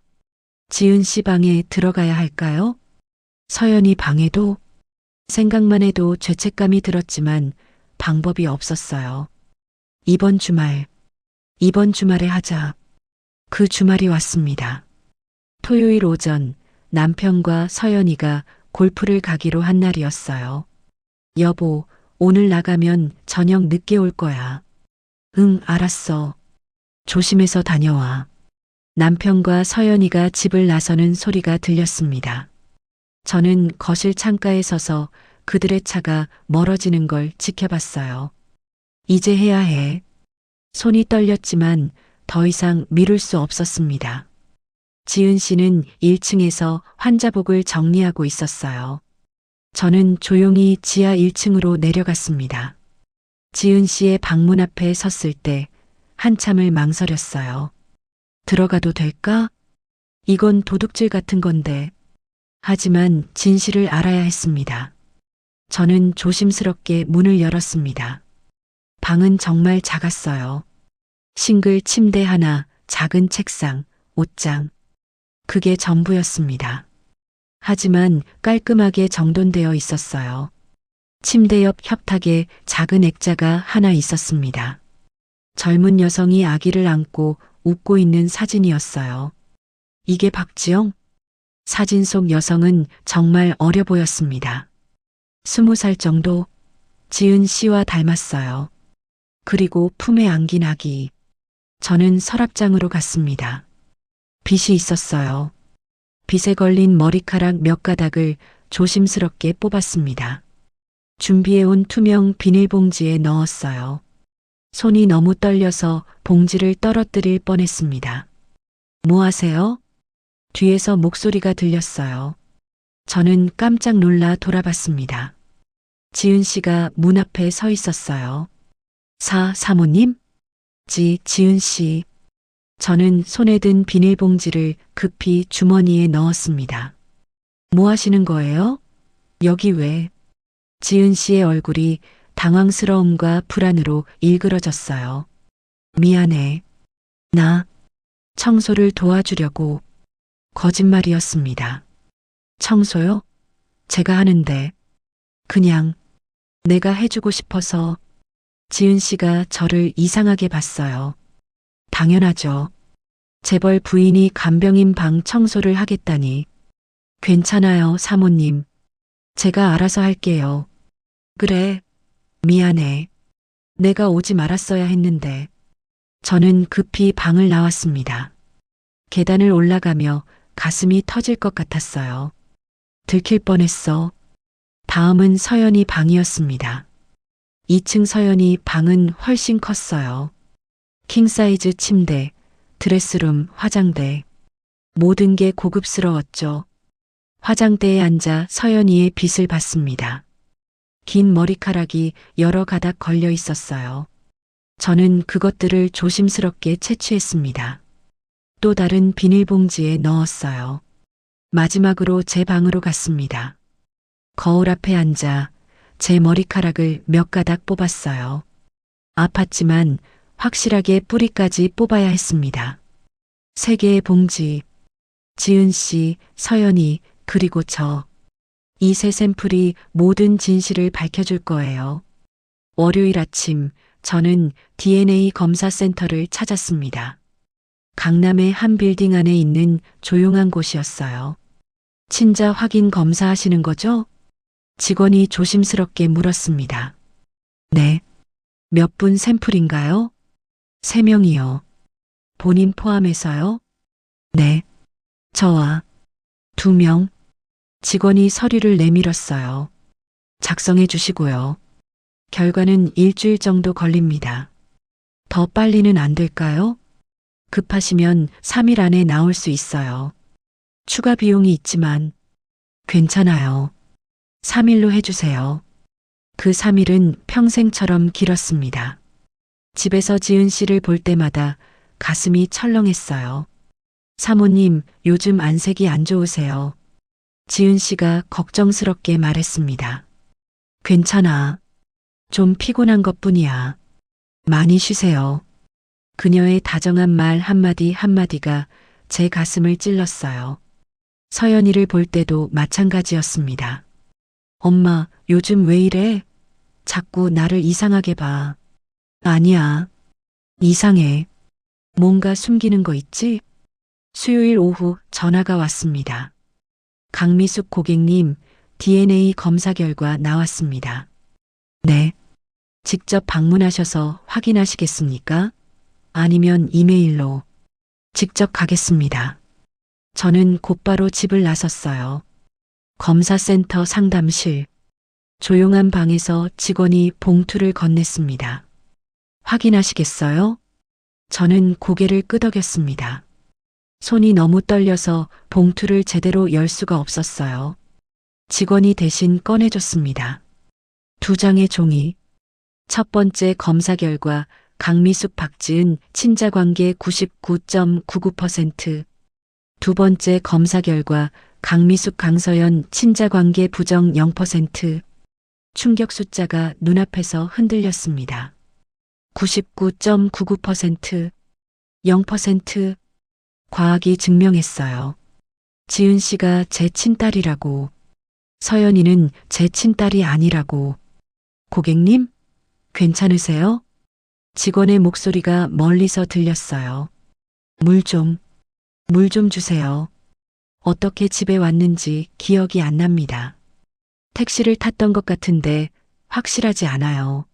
지은 씨 방에 들어가야 할까요? 서연이 방에도? 생각만 해도 죄책감이 들었지만 방법이 없었어요. 이번 주말에 하자. 그 주말이 왔습니다. 토요일 오전 남편과 서연이가 골프를 가기로 한 날이었어요. 여보, 오늘 나가면 저녁 늦게 올 거야. 응, 알았어. 조심해서 다녀와. 남편과 서연이가 집을 나서는 소리가 들렸습니다. 저는 거실 창가에 서서 그들의 차가 멀어지는 걸 지켜봤어요. 이제 해야 해. 손이 떨렸지만 더 이상 미룰 수 없었습니다. 지은 씨는 1층에서 환자복을 정리하고 있었어요. 저는 조용히 지하 1층으로 내려갔습니다. 지은 씨의 방문 앞에 섰을 때 한참을 망설였어요. 들어가도 될까? 이건 도둑질 같은 건데. 하지만 진실을 알아야 했습니다. 저는 조심스럽게 문을 열었습니다. 방은 정말 작았어요. 싱글 침대 하나, 작은 책상, 옷장. 그게 전부였습니다. 하지만 깔끔하게 정돈되어 있었어요. 침대 옆 협탁에 작은 액자가 하나 있었습니다. 젊은 여성이 아기를 안고 웃고 있는 사진이었어요. 이게 박지영? 사진 속 여성은 정말 어려 보였습니다. 20살 정도? 지은 씨와 닮았어요. 그리고 품에 안긴 아기. 저는 서랍장으로 갔습니다. 빗이 있었어요. 빗에 걸린 머리카락 몇 가닥을 조심스럽게 뽑았습니다. 준비해온 투명 비닐봉지에 넣었어요. 손이 너무 떨려서 봉지를 떨어뜨릴 뻔했습니다. 뭐 하세요? 뒤에서 목소리가 들렸어요. 저는 깜짝 놀라 돌아봤습니다. 지은 씨가 문 앞에 서 있었어요. 사모님? 지은 씨. 저는 손에 든 비닐봉지를 급히 주머니에 넣었습니다. 뭐 하시는 거예요? 여기 왜? 지은 씨의 얼굴이 당황스러움과 불안으로 일그러졌어요. 미안해. 나 청소를 도와주려고. 거짓말이었습니다. 청소요? 제가 하는데. 그냥 내가 해주고 싶어서. 지은 씨가 저를 이상하게 봤어요. 당연하죠. 재벌 부인이 간병인 방 청소를 하겠다니. 괜찮아요, 사모님. 제가 알아서 할게요. 그래. 미안해. 내가 오지 말았어야 했는데. 저는 급히 방을 나왔습니다. 계단을 올라가며 가슴이 터질 것 같았어요. 들킬 뻔했어. 다음은 서연이 방이었습니다. 2층 서연이 방은 훨씬 컸어요. 킹사이즈 침대, 드레스룸, 화장대. 모든 게 고급스러웠죠. 화장대에 앉아 서연이의 빛을 봤습니다. 긴 머리카락이 여러 가닥 걸려 있었어요. 저는 그것들을 조심스럽게 채취했습니다. 또 다른 비닐봉지에 넣었어요. 마지막으로 제 방으로 갔습니다. 거울 앞에 앉아 제 머리카락을 몇 가닥 뽑았어요. 아팠지만 확실하게 뿌리까지 뽑아야 했습니다. 3개의 봉지. 지은 씨, 서연이, 그리고 저. 이 세 샘플이 모든 진실을 밝혀줄 거예요. 월요일 아침, 저는 DNA 검사 센터를 찾았습니다. 강남의 한 빌딩 안에 있는 조용한 곳이었어요. 친자 확인 검사하시는 거죠? 직원이 조심스럽게 물었습니다. 네. 몇 분 샘플인가요? 3명이요. 본인 포함해서요? 네. 저와 2명. 직원이 서류를 내밀었어요. 작성해 주시고요. 결과는 일주일 정도 걸립니다. 더 빨리는 안 될까요? 급하시면 3일 안에 나올 수 있어요. 추가 비용이 있지만 괜찮아요. 3일로 해주세요. 그 3일은 평생처럼 길었습니다. 집에서 지은 씨를 볼 때마다 가슴이 철렁했어요. 사모님, 요즘 안색이 안 좋으세요. 지은 씨가 걱정스럽게 말했습니다. 괜찮아. 좀 피곤한 것뿐이야. 많이 쉬세요. 그녀의 다정한 말 한마디 한마디가 제 가슴을 찔렀어요. 서연이를 볼 때도 마찬가지였습니다. 엄마, 요즘 왜 이래? 자꾸 나를 이상하게 봐. 아니야. 이상해. 뭔가 숨기는 거 있지? 수요일 오후 전화가 왔습니다. 강미숙 고객님, DNA 검사 결과 나왔습니다. 네. 직접 방문하셔서 확인하시겠습니까? 아니면 이메일로. 직접 가겠습니다. 저는 곧바로 집을 나섰어요. 검사센터 상담실. 조용한 방에서 직원이 봉투를 건넸습니다. 확인하시겠어요? 저는 고개를 끄덕였습니다. 손이 너무 떨려서 봉투를 제대로 열 수가 없었어요. 직원이 대신 꺼내줬습니다. 2장의 종이. 첫 번째 검사 결과 강미숙 박지은 친자관계 99.99%. 두 번째 검사 결과 강미숙, 강서연 친자관계 부정 0%. 충격 숫자가 눈앞에서 흔들렸습니다. 99.99%, 0%. 과학이 증명했어요. 지은 씨가 제 친딸이라고. 서연이는 제 친딸이 아니라고. 고객님, 괜찮으세요? 직원의 목소리가 멀리서 들렸어요. 물 좀 주세요. 어떻게 집에 왔는지 기억이 안 납니다. 택시를 탔던 것 같은데 확실하지 않아요.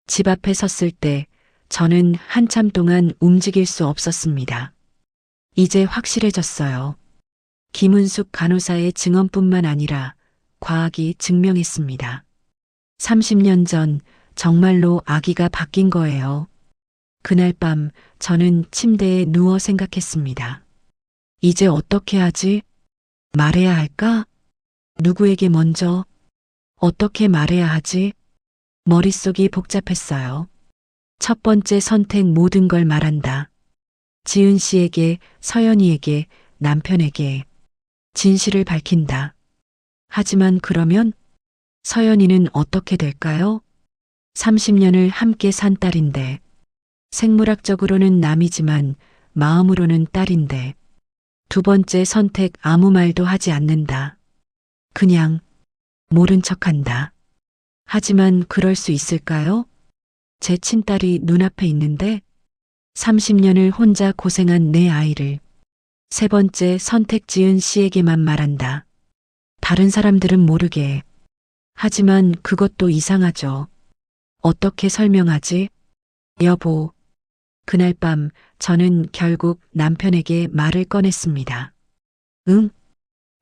집 앞에 섰을 때 저는 한참 동안 움직일 수 없었습니다. 이제 확실해졌어요. 김은숙 간호사의 증언뿐만 아니라 과학이 증명했습니다. 30년 전 정말로 아기가 바뀐 거예요. 그날 밤 저는 침대에 누워 생각했습니다. 이제 어떻게 하지? 말해야 할까? 누구에게 먼저? 어떻게 말해야 하지? 머릿속이 복잡했어요. 첫 번째 선택, 모든 걸 말한다. 지은 씨에게, 서연이에게, 남편에게 진실을 밝힌다. 하지만 그러면 서연이는 어떻게 될까요? 30년을 함께 산 딸인데, 생물학적으로는 남이지만 마음으로는 딸인데. 두 번째 선택, 아무 말도 하지 않는다. 그냥 모른 척한다. 하지만 그럴 수 있을까요? 제 친딸이 눈앞에 있는데 30년을 혼자 고생한 내 아이를. 세 번째 선택, 지은 씨에게만 말한다. 다른 사람들은 모르게. 하지만 그것도 이상하죠. 어떻게 설명하지? 여보. 그날 밤 저는 결국 남편에게 말을 꺼냈습니다. 응?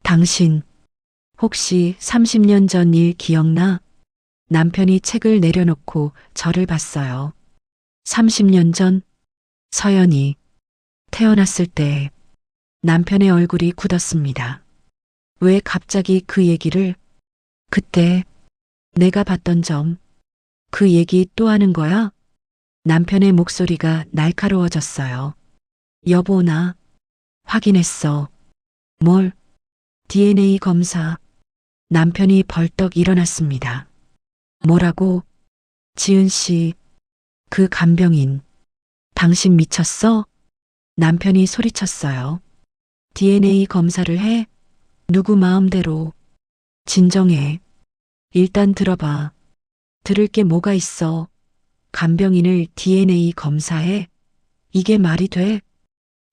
당신 혹시 30년 전 일 기억나? 남편이 책을 내려놓고 저를 봤어요. 30년 전 서연이 태어났을 때. 남편의 얼굴이 굳었습니다. 왜 갑자기 그 얘기를? 그때 내가 봤던 점, 그 얘기 또 하는 거야? 남편의 목소리가 날카로워졌어요. 여보, 나 확인했어. 뭘? DNA 검사. 남편이 벌떡 일어났습니다. 뭐라고? 지은 씨, 그 간병인. 당신 미쳤어? 남편이 소리쳤어요. DNA 검사를 해? 누구 마음대로. 진정해. 일단 들어봐. 들을 게 뭐가 있어. 간병인을 DNA 검사해? 이게 말이 돼?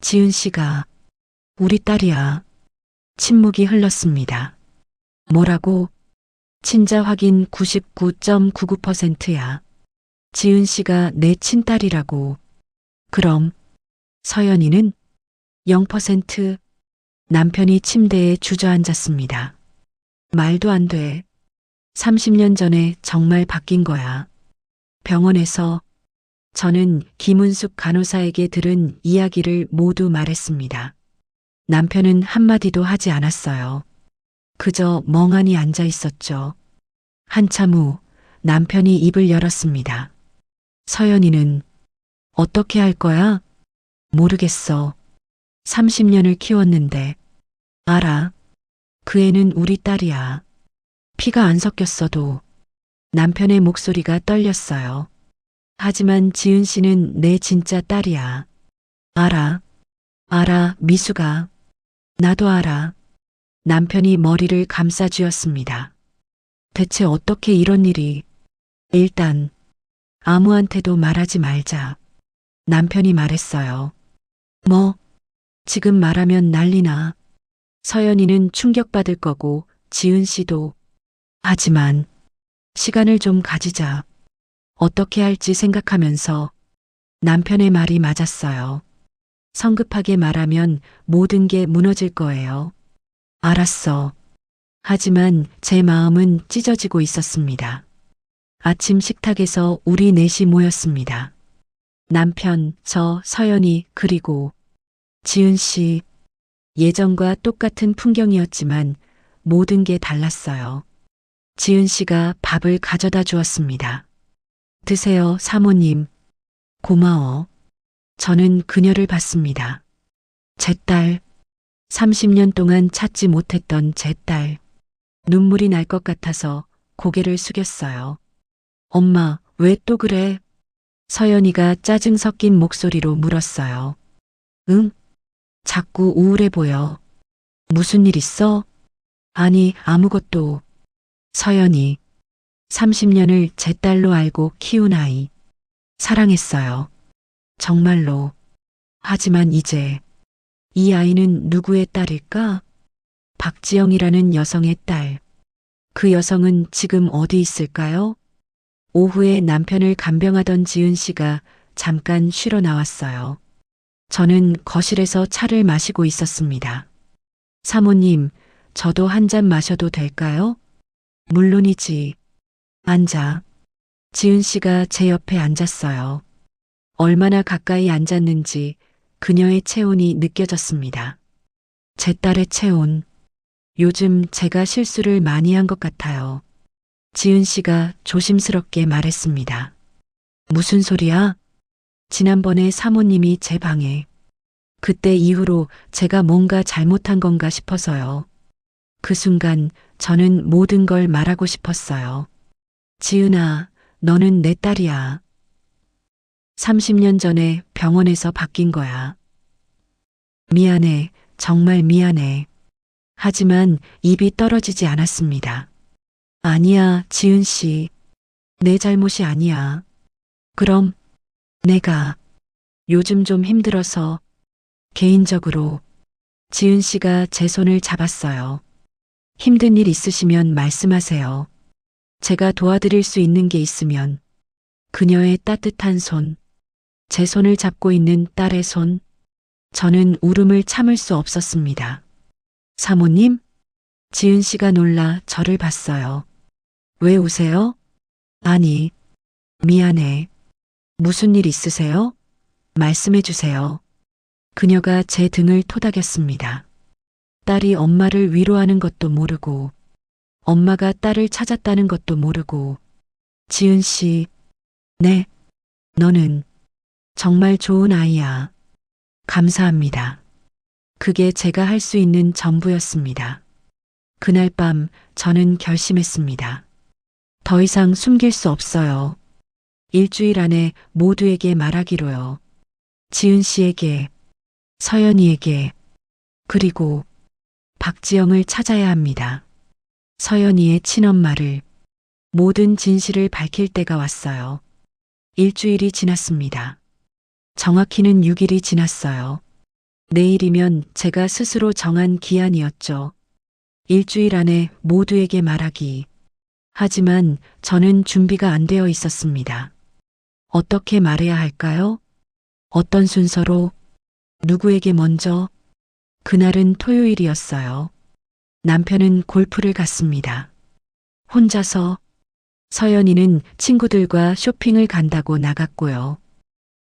지은 씨가 우리 딸이야. 침묵이 흘렀습니다. 뭐라고? 친자 확인 99.99%야. 지은 씨가 내 친딸이라고. 그럼 서연이는 0%. 남편이 침대에 주저앉았습니다. 말도 안 돼. 30년 전에 정말 바뀐 거야. 병원에서. 저는 김은숙 간호사에게 들은 이야기를 모두 말했습니다. 남편은 한마디도 하지 않았어요. 그저 멍하니 앉아 있었죠. 한참 후 남편이 입을 열었습니다. 서연이는 어떻게 할 거야? 모르겠어. 30년을 키웠는데. 알아. 그 애는 우리 딸이야. 피가 안 섞였어도. 남편의 목소리가 떨렸어요. 하지만 지은 씨는 내 진짜 딸이야. 알아. 알아, 미수가. 나도 알아. 남편이 머리를 감싸 쥐었습니다. 대체 어떻게 이런 일이. 일단 아무한테도 말하지 말자. 남편이 말했어요. 뭐? 지금 말하면 난리나. 서연이는 충격받을 거고 지은 씨도. 하지만 시간을 좀 가지자. 어떻게 할지 생각하면서. 남편의 말이 맞았어요. 성급하게 말하면 모든 게 무너질 거예요. 알았어. 하지만 제 마음은 찢어지고 있었습니다. 아침 식탁에서 우리 넷이 모였습니다. 남편, 저, 서연이, 그리고 지은 씨. 예전과 똑같은 풍경이었지만 모든 게 달랐어요. 지은 씨가 밥을 가져다 주었습니다. 드세요, 사모님. 고마워. 저는 그녀를 봤습니다. 제 딸, 30년 동안 찾지 못했던 제 딸. 눈물이 날 것 같아서 고개를 숙였어요. 엄마, 왜 또 그래? 서연이가 짜증 섞인 목소리로 물었어요. 응? 자꾸 우울해 보여. 무슨 일 있어? 아니, 아무것도. 서연이. 30년을 제 딸로 알고 키운 아이. 사랑했어요. 정말로. 하지만 이제 이 아이는 누구의 딸일까? 박지영이라는 여성의 딸. 그 여성은 지금 어디 있을까요? 오후에 남편을 간병하던 지은 씨가 잠깐 쉬러 나왔어요. 저는 거실에서 차를 마시고 있었습니다. 사모님, 저도 한 잔 마셔도 될까요? 물론이지. 앉아. 지은 씨가 제 옆에 앉았어요. 얼마나 가까이 앉았는지 그녀의 체온이 느껴졌습니다. 제 딸의 체온. 요즘 제가 실수를 많이 한 것 같아요. 지은 씨가 조심스럽게 말했습니다. 무슨 소리야? 지난번에 사모님이 제 방에. 그때 이후로 제가 뭔가 잘못한 건가 싶어서요. 그 순간 저는 모든 걸 말하고 싶었어요. 지은아, 너는 내 딸이야. 30년 전에 병원에서 바뀐 거야. 미안해, 정말 미안해. 하지만 입이 떨어지지 않았습니다. 아니야, 지은 씨. 내 잘못이 아니야. 그럼 내가 요즘 좀 힘들어서 개인적으로 지은 씨가 제 손을 잡았어요. 힘든 일 있으시면 말씀하세요. 제가 도와드릴 수 있는 게 있으면 그녀의 따뜻한 손, 제 손을 잡고 있는 딸의 손, 저는 울음을 참을 수 없었습니다. 사모님? 지은 씨가 놀라 저를 봤어요. 왜 우세요? 아니, 미안해. 무슨 일 있으세요? 말씀해 주세요. 그녀가 제 등을 토닥였습니다. 딸이 엄마를 위로하는 것도 모르고, 엄마가 딸을 찾았다는 것도 모르고, 지은 씨, 네, 너는 정말 좋은 아이야. 감사합니다. 그게 제가 할 수 있는 전부였습니다. 그날 밤 저는 결심했습니다. 더 이상 숨길 수 없어요. 일주일 안에 모두에게 말하기로요. 지은 씨에게, 서연이에게, 그리고 박지영을 찾아야 합니다. 서연이의 친엄마를, 모든 진실을 밝힐 때가 왔어요. 일주일이 지났습니다. 정확히는 6일이 지났어요. 내일이면 제가 스스로 정한 기한이었죠. 일주일 안에 모두에게 말하기. 하지만 저는 준비가 안 되어 있었습니다. 어떻게 말해야 할까요? 어떤 순서로? 누구에게 먼저? 그날은 토요일이었어요. 남편은 골프를 갔습니다. 혼자서 서연이는 친구들과 쇼핑을 간다고 나갔고요.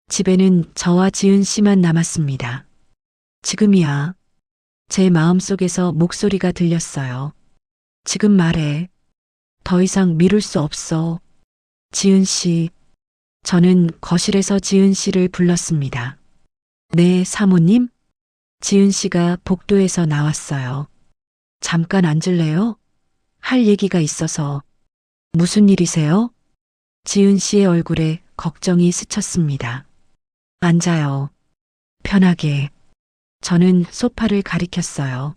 집에는 저와 지은 씨만 남았습니다. 지금이야. 제 마음속에서 목소리가 들렸어요. 지금 말해. 더 이상 미룰 수 없어. 지은 씨. 저는 거실에서 지은 씨를 불렀습니다. 네, 사모님? 지은 씨가 복도에서 나왔어요. 잠깐 앉을래요? 할 얘기가 있어서. 무슨 일이세요? 지은 씨의 얼굴에 걱정이 스쳤습니다. 앉아요. 편하게. 저는 소파를 가리켰어요.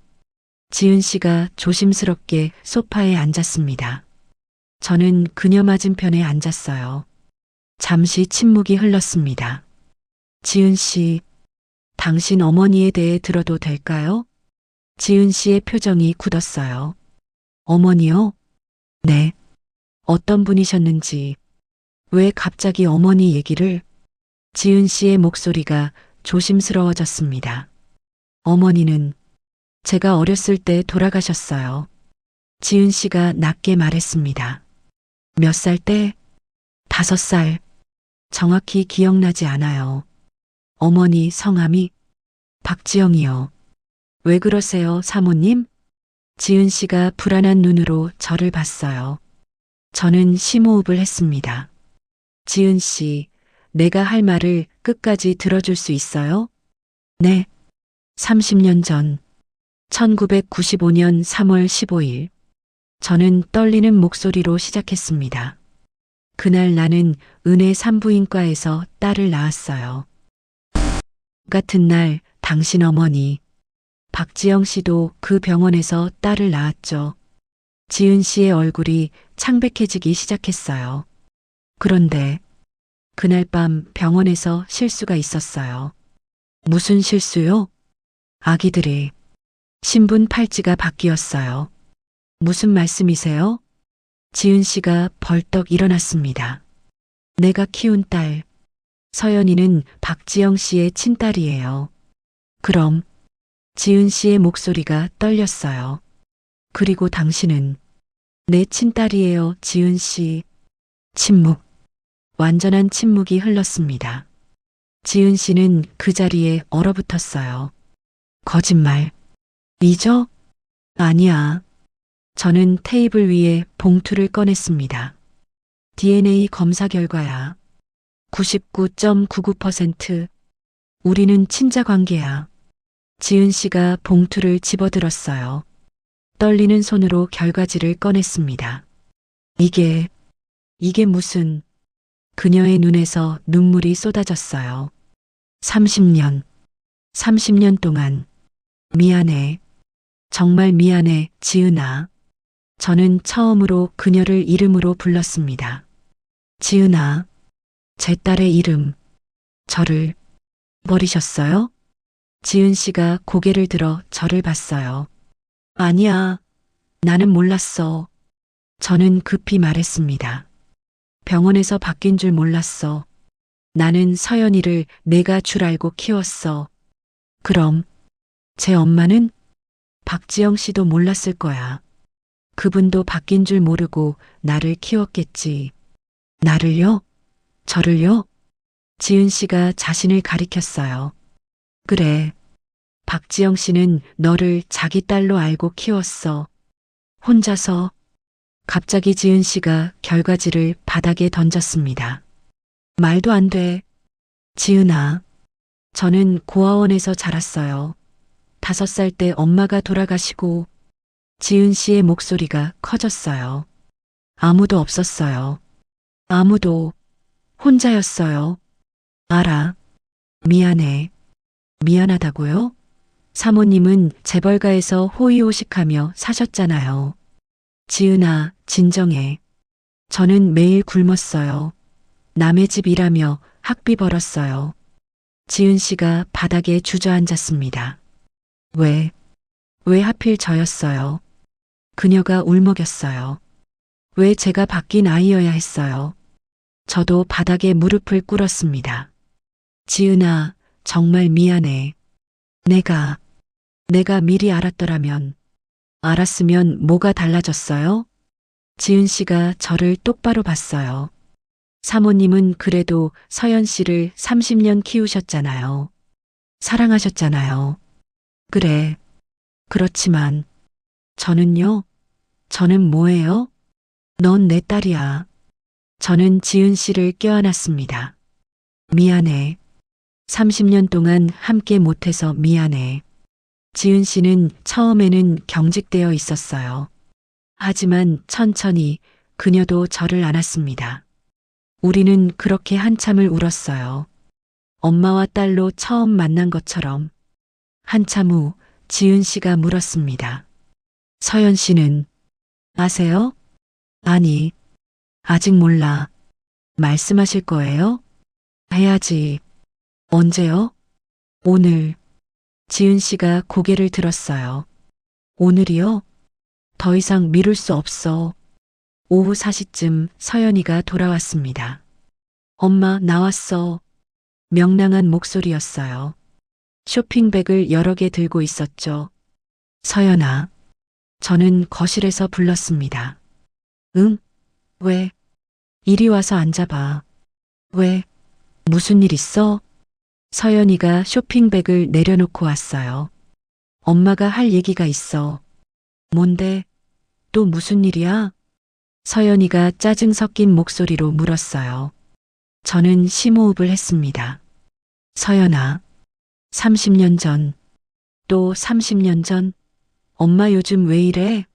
지은 씨가 조심스럽게 소파에 앉았습니다. 저는 그녀 맞은편에 앉았어요. 잠시 침묵이 흘렀습니다. 지은 씨, 당신 어머니에 대해 들어도 될까요? 지은 씨의 표정이 굳었어요. 어머니요? 네. 어떤 분이셨는지, 왜 갑자기 어머니 얘기를? 지은 씨의 목소리가 조심스러워졌습니다. 어머니는 제가 어렸을 때 돌아가셨어요. 지은 씨가 낮게 말했습니다. 몇 살 때? 5살. 정확히 기억나지 않아요. 어머니 성함이 박지영이요. 왜 그러세요, 사모님? 지은 씨가 불안한 눈으로 저를 봤어요. 저는 심호흡을 했습니다. 지은 씨, 내가 할 말을 끝까지 들어줄 수 있어요? 네. 30년 전 1995년 3월 15일, 저는 떨리는 목소리로 시작했습니다. 그날 나는 은혜 산부인과에서 딸을 낳았어요. 같은 날 당신 어머니, 박지영 씨도 그 병원에서 딸을 낳았죠. 지은 씨의 얼굴이 창백해지기 시작했어요. 그런데 그날 밤 병원에서 실수가 있었어요. 무슨 실수요? 아기들이 신분 팔찌가 바뀌었어요. 무슨 말씀이세요? 지은 씨가 벌떡 일어났습니다. 내가 키운 딸, 서연이는 박지영 씨의 친딸이에요. 그럼 지은 씨의 목소리가 떨렸어요. 그리고 당신은 내 친딸이에요, 지은 씨. 침묵. 완전한 침묵이 흘렀습니다. 지은 씨는 그 자리에 얼어붙었어요. 거짓말. 잊어? 아니야. 저는 테이블 위에 봉투를 꺼냈습니다. DNA 검사 결과야. 99.99%. 우리는 친자 관계야. 지은 씨가 봉투를 집어들었어요. 떨리는 손으로 결과지를 꺼냈습니다. 이게 무슨... 그녀의 눈에서 눈물이 쏟아졌어요. 30년 동안. 미안해. 정말 미안해, 지은아. 저는 처음으로 그녀를 이름으로 불렀습니다. 지은아, 제 딸의 이름. 저를 버리셨어요? 지은 씨가 고개를 들어 저를 봤어요. 아니야, 나는 몰랐어. 저는 급히 말했습니다. 병원에서 바뀐 줄 몰랐어. 나는 서연이를 내가 줄 알고 키웠어. 그럼 제 엄마는? 박지영 씨도 몰랐을 거야. 그분도 바뀐 줄 모르고 나를 키웠겠지. 나를요? 저를요? 지은 씨가 자신을 가리켰어요. 그래. 박지영 씨는 너를 자기 딸로 알고 키웠어. 혼자서. 갑자기 지은 씨가 결과지를 바닥에 던졌습니다. 말도 안 돼. 지은아, 저는 고아원에서 자랐어요. 5살 때 엄마가 돌아가시고 지은 씨의 목소리가 커졌어요. 아무도 없었어요. 아무도. 혼자였어요. 알아. 미안해. 미안하다고요? 사모님은 재벌가에서 호의호식하며 사셨잖아요. 지은아, 진정해. 저는 매일 굶었어요. 남의 집 일하며 학비 벌었어요. 지은 씨가 바닥에 주저앉았습니다. 왜 하필 저였어요? 그녀가 울먹였어요. 왜 제가 바뀐 아이여야 했어요? 저도 바닥에 무릎을 꿇었습니다. 지은아, 정말 미안해. 내가 미리 알았으면 뭐가 달라졌어요? 지은 씨가 저를 똑바로 봤어요. 사모님은 그래도 서연 씨를 30년 키우셨잖아요. 사랑하셨잖아요. 그래. 그렇지만 저는요? 저는 뭐예요? 넌 내 딸이야. 저는 지은 씨를 껴안았습니다. 미안해. 30년 동안 함께 못해서 미안해. 지은 씨는 처음에는 경직되어 있었어요. 하지만 천천히 그녀도 저를 안았습니다. 우리는 그렇게 한참을 울었어요. 엄마와 딸로 처음 만난 것처럼. 한참 후 지은 씨가 물었습니다. 서연 씨는 아세요? 아니, 아직 몰라. 말씀하실 거예요? 해야지. 언제요? 오늘. 지은 씨가 고개를 들었어요. 오늘이요? 더 이상 미룰 수 없어. 오후 4시쯤 서연이가 돌아왔습니다. 엄마, 나왔어. 명랑한 목소리였어요. 쇼핑백을 여러 개 들고 있었죠. 서연아. 저는 거실에서 불렀습니다. 응? 왜? 이리 와서 앉아봐. 왜? 무슨 일 있어? 서연이가 쇼핑백을 내려놓고 왔어요. 엄마가 할 얘기가 있어. 뭔데? 또 무슨 일이야? 서연이가 짜증 섞인 목소리로 물었어요. 저는 심호흡을 했습니다. 서연아, 30년 전, 또 30년 전, 엄마 요즘 왜 이래?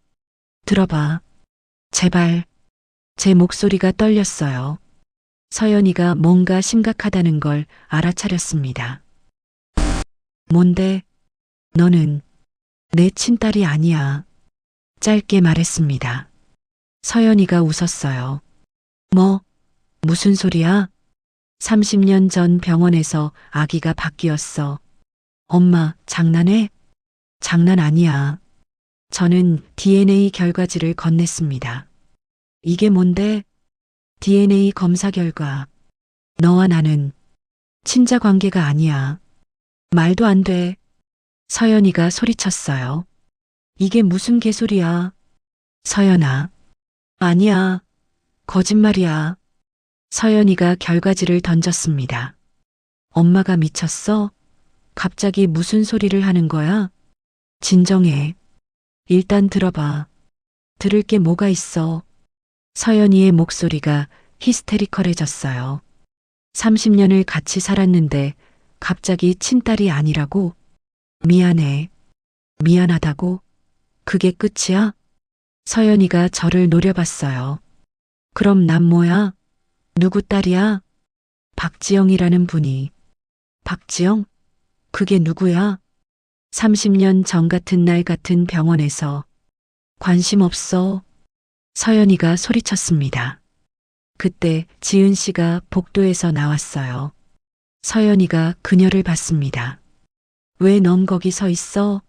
들어봐. 제발. 제 목소리가 떨렸어요. 서연이가 뭔가 심각하다는 걸 알아차렸습니다. 뭔데? 너는 내 친딸이 아니야. 짧게 말했습니다. 서연이가 웃었어요. 뭐? 무슨 소리야? 30년 전 병원에서 아기가 바뀌었어. 엄마, 장난해? 장난 아니야. 저는 DNA 결과지를 건넸습니다. 이게 뭔데? DNA 검사 결과. 너와 나는 친자 관계가 아니야. 말도 안 돼. 서연이가 소리쳤어요. 이게 무슨 개소리야? 서연아. 아니야. 거짓말이야. 서연이가 결과지를 던졌습니다. 엄마가 미쳤어? 갑자기 무슨 소리를 하는 거야? 진정해. 일단 들어봐. 들을 게 뭐가 있어. 서연이의 목소리가 히스테리컬해졌어요. 30년을 같이 살았는데 갑자기 친딸이 아니라고? 미안해. 미안하다고? 그게 끝이야? 서연이가 저를 노려봤어요. 그럼 난 뭐야? 누구 딸이야? 박지영이라는 분이. 박지영? 그게 누구야? 30년 전 같은 날 같은 병원에서. 관심 없어. 서연이가 소리쳤습니다. 그때 지은 씨가 복도에서 나왔어요. 서연이가 그녀를 봤습니다. 왜 넌 거기 서 있어?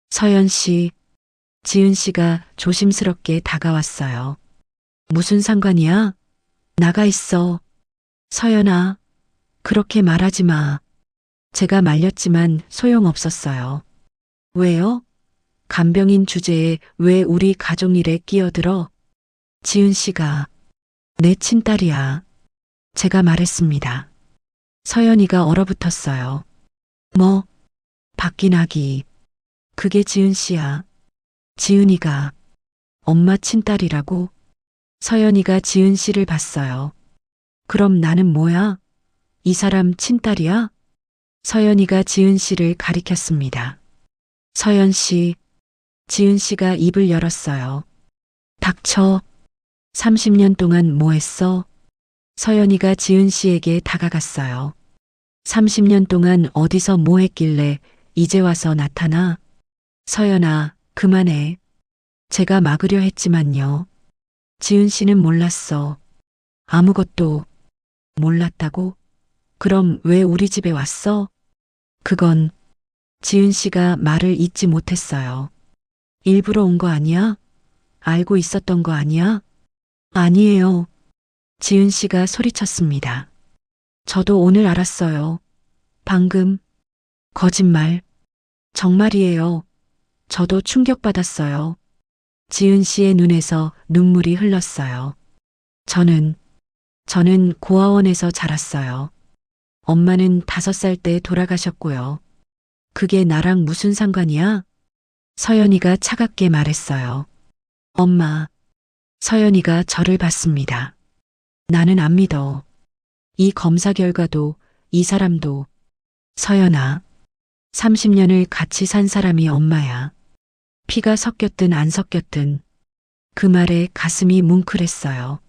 서연 씨. 지은 씨가 조심스럽게 다가왔어요. 무슨 상관이야? 나가 있어. 서연아, 그렇게 말하지 마. 제가 말렸지만 소용없었어요. 왜요? 간병인 주제에 왜 우리 가족 일에 끼어들어? 지은 씨가 내 친딸이야. 제가 말했습니다. 서연이가 얼어붙었어요. 뭐? 바뀐 아기. 그게 지은 씨야. 지은이가 엄마 친딸이라고? 서연이가 지은 씨를 봤어요. 그럼 나는 뭐야? 이 사람 친딸이야? 서연이가 지은 씨를 가리켰습니다. 서연 씨. 지은 씨가 입을 열었어요. 닥쳐. 30년 동안 뭐 했어? 서연이가 지은 씨에게 다가갔어요. 30년 동안 어디서 뭐 했길래 이제 와서 나타나? 서연아, 그만해. 제가 막으려 했지만요. 지은 씨는 몰랐어. 아무것도 몰랐다고? 그럼 왜 우리 집에 왔어? 그건 지은 씨가 말을 잇지 못했어요. 일부러 온 거 아니야? 알고 있었던 거 아니야? 아니에요. 지은 씨가 소리쳤습니다. 저도 오늘 알았어요. 방금. 거짓말. 정말이에요. 저도 충격받았어요. 지은 씨의 눈에서 눈물이 흘렀어요. 저는 고아원에서 자랐어요. 엄마는 5살 때 돌아가셨고요. 그게 나랑 무슨 상관이야? 서연이가 차갑게 말했어요. 엄마. 서연이가 저를 봤습니다. 나는 안 믿어. 이 검사 결과도 이 사람도. 서연아. 30년을 같이 산 사람이 엄마야. 피가 섞였든 안 섞였든. 그 말에 가슴이 뭉클했어요.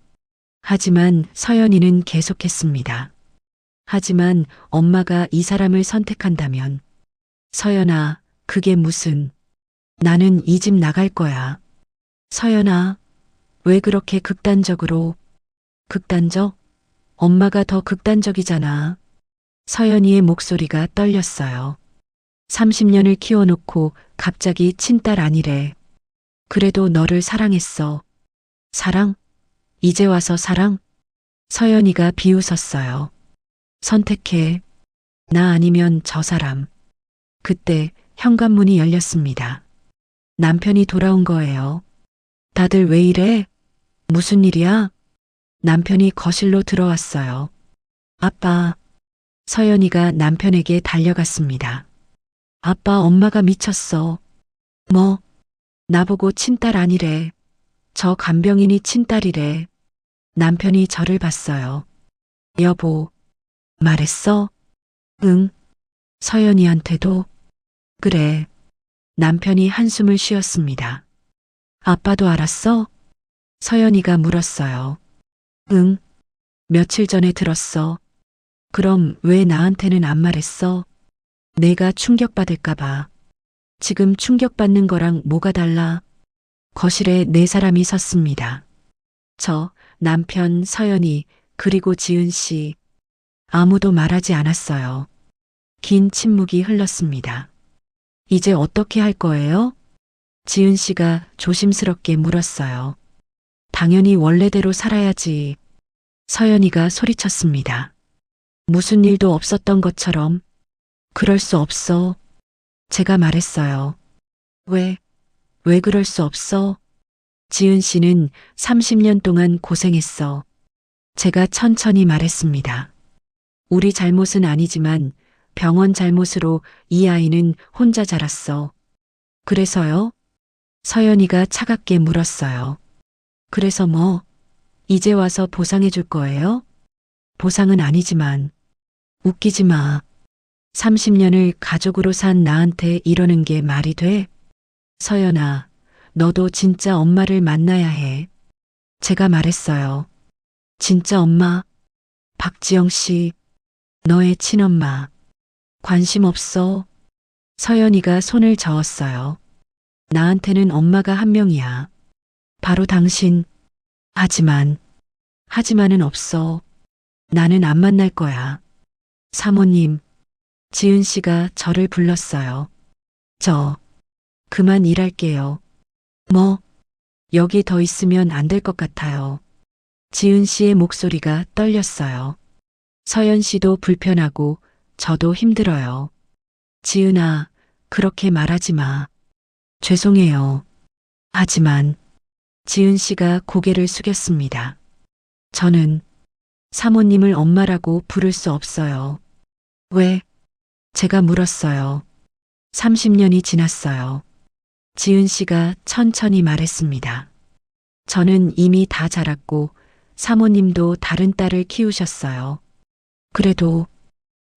하지만 서연이는 계속했습니다. 하지만 엄마가 이 사람을 선택한다면. 서연아, 그게 무슨. 나는 이 집 나갈 거야. 서연아, 왜 그렇게 극단적으로. 극단적? 엄마가 더 극단적이잖아. 서연이의 목소리가 떨렸어요. 30년을 키워놓고 갑자기 친딸 아니래. 그래도 너를 사랑했어. 사랑? 이제 와서 사랑? 서연이가 비웃었어요. 선택해. 나 아니면 저 사람. 그때 현관문이 열렸습니다. 남편이 돌아온 거예요. 다들 왜 이래? 무슨 일이야? 남편이 거실로 들어왔어요. 아빠. 서연이가 남편에게 달려갔습니다. 아빠, 엄마가 미쳤어. 뭐? 나보고 친딸 아니래. 저 간병인이 친딸이래. 남편이 저를 봤어요. 여보. 말했어? 응. 서연이한테도? 그래. 남편이 한숨을 쉬었습니다. 아빠도 알았어? 서연이가 물었어요. 응, 며칠 전에 들었어. 그럼 왜 나한테는 안 말했어? 내가 충격받을까봐. 지금 충격받는 거랑 뭐가 달라? 거실에 네 사람이 섰습니다. 저, 남편, 서연이, 그리고 지은 씨. 아무도 말하지 않았어요. 긴 침묵이 흘렀습니다. 이제 어떻게 할 거예요? 지은 씨가 조심스럽게 물었어요. 당연히 원래대로 살아야지. 서연이가 소리쳤습니다. 무슨 일도 없었던 것처럼. 그럴 수 없어. 제가 말했어요. 왜 그럴 수 없어? 지은 씨는 30년 동안 고생했어. 제가 천천히 말했습니다. 우리 잘못은 아니지만 병원 잘못으로 이 아이는 혼자 자랐어. 그래서요? 서연이가 차갑게 물었어요. 그래서 뭐, 이제 와서 보상해 줄 거예요? 보상은 아니지만, 웃기지 마. 30년을 가족으로 산 나한테 이러는 게 말이 돼? 서연아, 너도 진짜 엄마를 만나야 해. 제가 말했어요. 진짜 엄마? 박지영 씨, 너의 친엄마. 관심 없어. 서연이가 손을 저었어요. 나한테는 엄마가 한 명이야. 바로 당신. 하지만은 없어. 나는 안 만날 거야. 사모님, 지은 씨가 저를 불렀어요. 저, 그만 일할게요. 뭐, 여기 더 있으면 안 될 것 같아요. 지은 씨의 목소리가 떨렸어요. 서연 씨도 불편하고 저도 힘들어요. 지은아, 그렇게 말하지 마. 죄송해요. 하지만 지은 씨가 고개를 숙였습니다. 저는 사모님을 엄마라고 부를 수 없어요. 왜? 제가 물었어요. 30년이 지났어요. 지은 씨가 천천히 말했습니다. 저는 이미 다 자랐고 사모님도 다른 딸을 키우셨어요. 그래도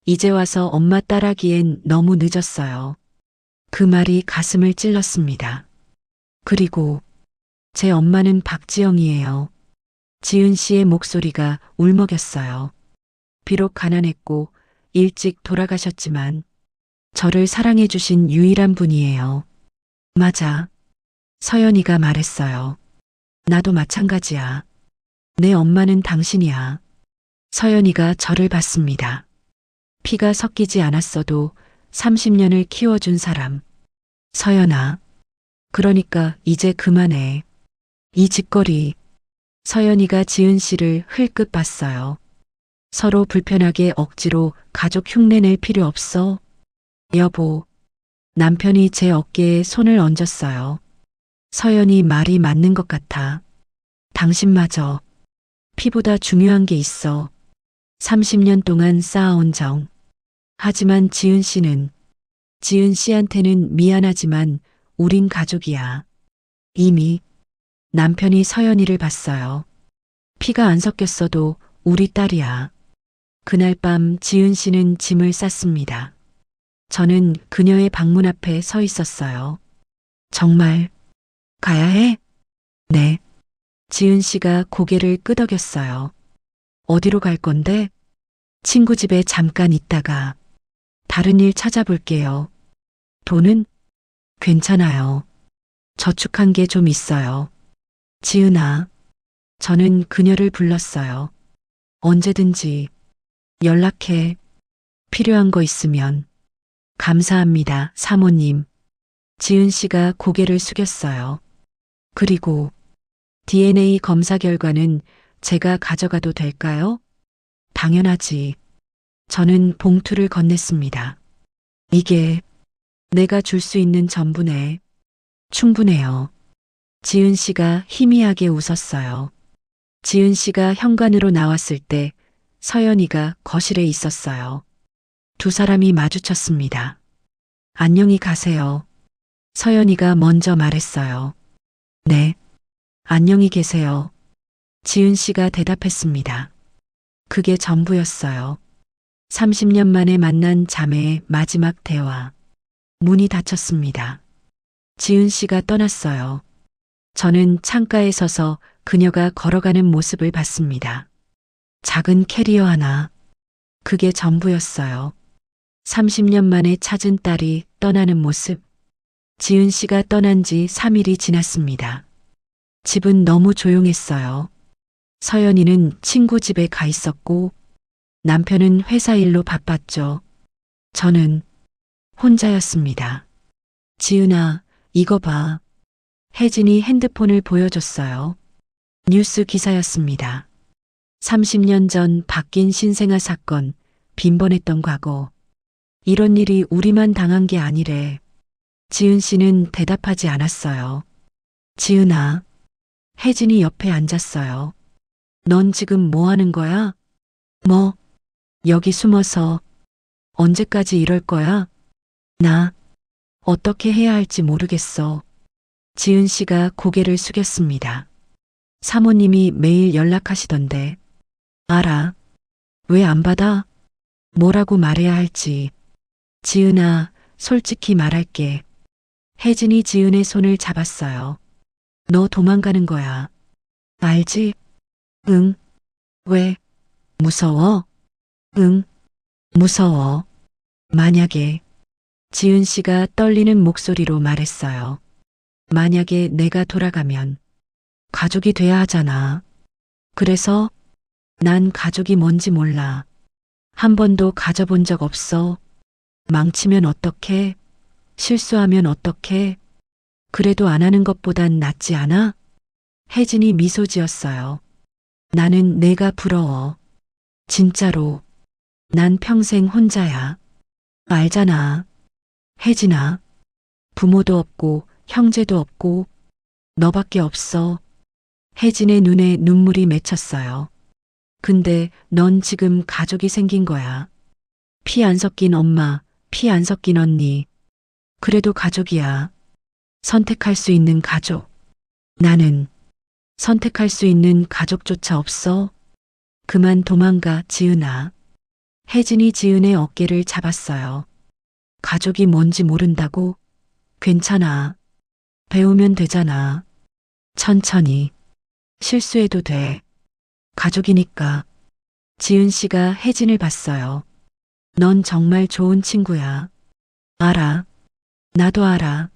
이제 와서 엄마 딸하기엔 너무 늦었어요. 그 말이 가슴을 찔렀습니다. 그리고 제 엄마는 박지영이에요. 지은 씨의 목소리가 울먹였어요. 비록 가난했고 일찍 돌아가셨지만 저를 사랑해 주신 유일한 분이에요. 맞아. 서연이가 말했어요. 나도 마찬가지야. 내 엄마는 당신이야. 서연이가 저를 봤습니다. 피가 섞이지 않았어도 30년을 키워준 사람. 서연아. 그러니까 이제 그만해. 이 짓거리. 서연이가 지은 씨를 흘끗 봤어요. 서로 불편하게 억지로 가족 흉내낼 필요 없어. 여보. 남편이 제 어깨에 손을 얹었어요. 서연이 말이 맞는 것 같아. 당신마저 피보다 중요한 게 있어. 30년 동안 쌓아온 정. 하지만 지은 씨한테는 미안하지만 우린 가족이야. 이미 남편이 서연이를 봤어요. 피가 안 섞였어도 우리 딸이야. 그날 밤 지은 씨는 짐을 쌌습니다. 저는 그녀의 방문 앞에 서 있었어요. 정말 가야 해? 네. 지은 씨가 고개를 끄덕였어요. 어디로 갈 건데? 친구 집에 잠깐 있다가 다른 일 찾아볼게요. 돈은? 괜찮아요. 저축한 게 좀 있어요. 지은아. 저는 그녀를 불렀어요. 언제든지 연락해. 필요한 거 있으면. 감사합니다, 사모님. 지은 씨가 고개를 숙였어요. 그리고 DNA 검사 결과는 제가 가져가도 될까요? 당연하지. 저는 봉투를 건넸습니다. 이게 내가 줄 수 있는 전부네. 충분해요. 지은 씨가 희미하게 웃었어요. 지은 씨가 현관으로 나왔을 때 서연이가 거실에 있었어요. 두 사람이 마주쳤습니다. 안녕히 가세요. 서연이가 먼저 말했어요. 네. 안녕히 계세요. 지은 씨가 대답했습니다. 그게 전부였어요. 30년 만에 만난 자매의 마지막 대화. 문이 닫혔습니다. 지은 씨가 떠났어요. 저는 창가에 서서 그녀가 걸어가는 모습을 봤습니다. 작은 캐리어 하나. 그게 전부였어요. 30년 만에 찾은 딸이 떠나는 모습. 지은 씨가 떠난 지 3일이 지났습니다. 집은 너무 조용했어요. 서연이는 친구 집에 가 있었고 남편은 회사 일로 바빴죠. 저는 혼자였습니다. 지은아, 이거 봐. 혜진이 핸드폰을 보여줬어요. 뉴스 기사였습니다. 30년 전 바뀐 신생아 사건, 빈번했던 과거. 이런 일이 우리만 당한 게 아니래. 지은 씨는 대답하지 않았어요. 지은아, 혜진이 옆에 앉았어요. 넌 지금 뭐 하는 거야? 뭐, 여기 숨어서 언제까지 이럴 거야? 나 어떻게 해야 할지 모르겠어. 지은 씨가 고개를 숙였습니다. 사모님이 매일 연락하시던데. 알아. 왜 안 받아? 뭐라고 말해야 할지. 지은아, 솔직히 말할게. 혜진이 지은의 손을 잡았어요. 너 도망가는 거야. 알지? 응. 왜? 무서워? 응. 무서워. 만약에 지은 씨가 떨리는 목소리로 말했어요. 만약에 내가 돌아가면 가족이 돼야 하잖아. 그래서 난 가족이 뭔지 몰라. 한 번도 가져본 적 없어. 망치면 어떡해? 실수하면 어떡해? 그래도 안 하는 것보단 낫지 않아? 혜진이 미소 지었어요. 나는 내가 부러워. 진짜로. 난 평생 혼자야. 알잖아. 혜진아. 부모도 없고 형제도 없고 너밖에 없어. 혜진의 눈에 눈물이 맺혔어요. 근데 넌 지금 가족이 생긴 거야. 피 안 섞인 엄마, 피 안 섞인 언니. 그래도 가족이야. 선택할 수 있는 가족. 나는 선택할 수 있는 가족조차 없어. 그만 도망가, 지은아. 혜진이 지은의 어깨를 잡았어요. 가족이 뭔지 모른다고? 괜찮아. 배우면 되잖아. 천천히. 실수해도 돼. 가족이니까. 지은 씨가 혜진을 봤어요. 넌 정말 좋은 친구야. 알아. 나도 알아.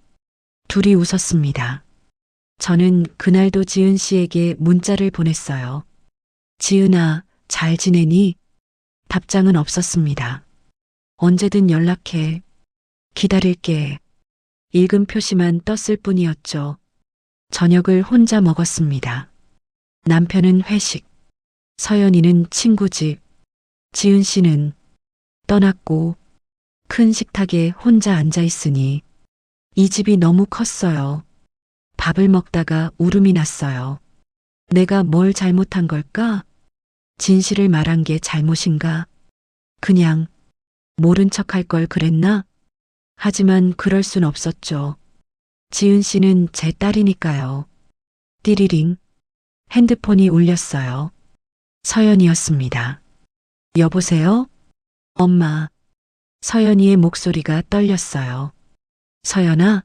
둘이 웃었습니다. 저는 그날도 지은 씨에게 문자를 보냈어요. 지은아, 잘 지내니? 답장은 없었습니다. 언제든 연락해. 기다릴게. 읽음 표시만 떴을 뿐이었죠. 저녁을 혼자 먹었습니다. 남편은 회식, 서연이는 친구 집, 지은 씨는 떠났고 큰 식탁에 혼자 앉아 있으니 이 집이 너무 컸어요. 밥을 먹다가 울음이 났어요. 내가 뭘 잘못한 걸까? 진실을 말한 게 잘못인가? 그냥 모른 척 할 걸 그랬나? 하지만 그럴 순 없었죠. 지은 씨는 제 딸이니까요. 띠리링. 핸드폰이 울렸어요. 서연이었습니다. 여보세요? 엄마. 서연이의 목소리가 떨렸어요. 서연아,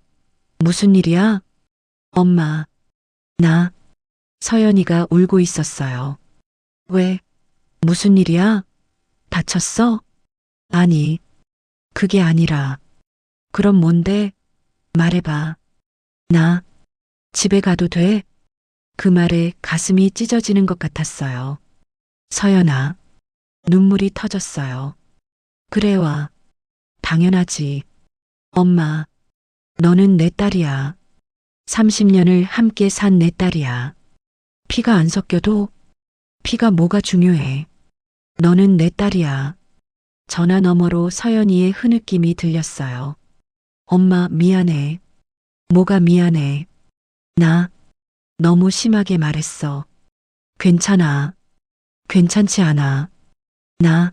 무슨 일이야? 엄마, 나. 서연이가 울고 있었어요. 왜? 무슨 일이야? 다쳤어? 아니, 그게 아니라. 그럼 뭔데? 말해봐. 나 집에 가도 돼? 그 말에 가슴이 찢어지는 것 같았어요. 서연아, 눈물이 터졌어요. 그래 와. 당연하지. 엄마, 너는 내 딸이야. 30년을 함께 산 내 딸이야. 피가 안 섞여도 피가 뭐가 중요해. 너는 내 딸이야. 전화 너머로 서연이의 흐느낌이 들렸어요. 엄마 미안해. 뭐가 미안해. 나 너무 심하게 말했어. 괜찮아. 괜찮지 않아. 나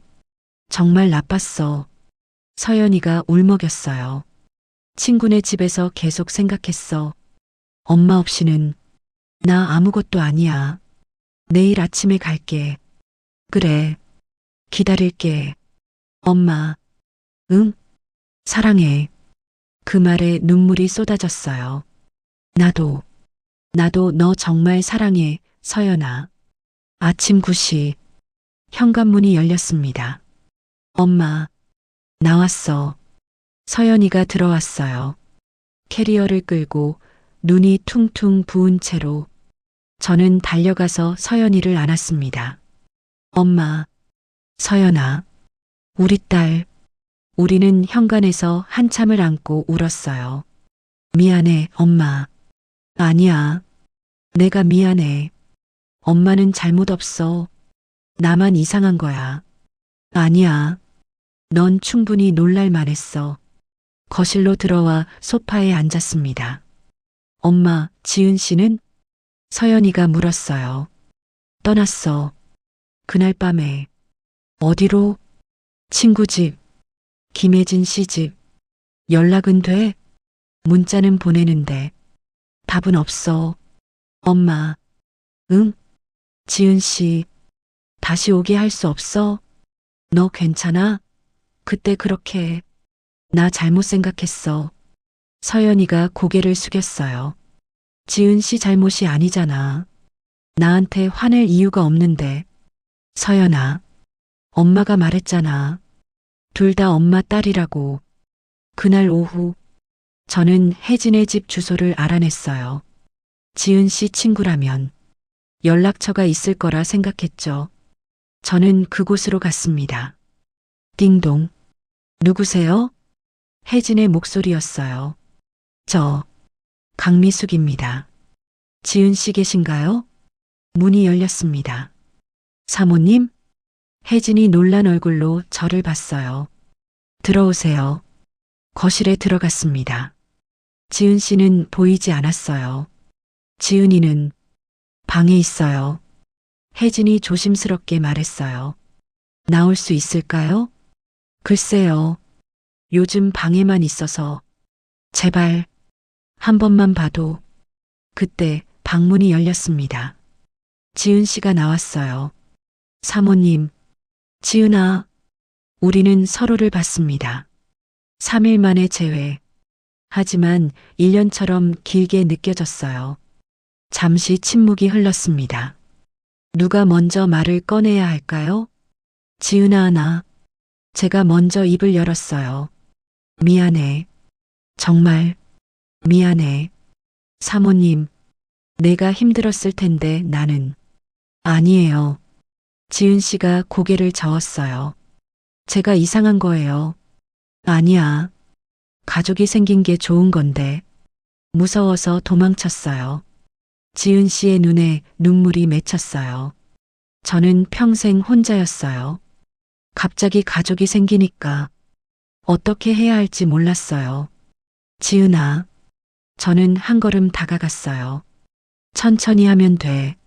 정말 나빴어. 서연이가 울먹였어요. 친구네 집에서 계속 생각했어. 엄마 없이는 나 아무것도 아니야. 내일 아침에 갈게. 그래. 기다릴게. 엄마. 응? 사랑해. 그 말에 눈물이 쏟아졌어요. 나도 너 정말 사랑해, 서연아. 아침 9시 현관문이 열렸습니다. 엄마, 나왔어. 서연이가 들어왔어요. 캐리어를 끌고 눈이 퉁퉁 부은 채로 저는 달려가서 서연이를 안았습니다. 엄마, 서연아, 우리 딸, 우리는 현관에서 한참을 안고 울었어요. 미안해, 엄마. 아니야. 내가 미안해. 엄마는 잘못 없어. 나만 이상한 거야. 아니야. 넌 충분히 놀랄 만했어. 거실로 들어와 소파에 앉았습니다. 엄마, 지은 씨는? 서연이가 물었어요. 떠났어. 그날 밤에. 어디로? 친구 집. 김혜진 씨 집. 연락은 돼? 문자는 보내는데. 답은 없어. 엄마. 응? 지은 씨. 다시 오게 할 수 없어? 너 괜찮아? 그때 그렇게. 나 잘못 생각했어. 서연이가 고개를 숙였어요. 지은 씨 잘못이 아니잖아. 나한테 화낼 이유가 없는데. 서연아. 엄마가 말했잖아. 둘 다 엄마 딸이라고. 그날 오후 저는 혜진의 집 주소를 알아냈어요. 지은 씨 친구라면 연락처가 있을 거라 생각했죠. 저는 그곳으로 갔습니다. 띵동. 누구세요? 혜진의 목소리였어요. 저, 강미숙입니다. 지은 씨 계신가요? 문이 열렸습니다. 사모님? 혜진이 놀란 얼굴로 저를 봤어요. 들어오세요. 거실에 들어갔습니다. 지은 씨는 보이지 않았어요. 지은이는 방에 있어요. 혜진이 조심스럽게 말했어요. 나올 수 있을까요? 글쎄요. 요즘 방에만 있어서. 제발, 한 번만 봐도. 그때 방문이 열렸습니다. 지은 씨가 나왔어요. 사모님, 지은아, 우리는 서로를 봤습니다. 3일 만에 재회. 하지만 1년처럼 길게 느껴졌어요. 잠시 침묵이 흘렀습니다. 누가 먼저 말을 꺼내야 할까요? 지은아, 나. 제가 먼저 입을 열었어요. 미안해. 정말 미안해. 사모님, 내가 힘들었을 텐데 나는. 아니에요. 지은 씨가 고개를 저었어요. 제가 이상한 거예요. 아니야. 가족이 생긴 게 좋은 건데. 무서워서 도망쳤어요. 지은 씨의 눈에 눈물이 맺혔어요. 저는 평생 혼자였어요. 갑자기 가족이 생기니까 어떻게 해야 할지 몰랐어요. 지은아, 저는 한 걸음 다가갔어요. 천천히 하면 돼.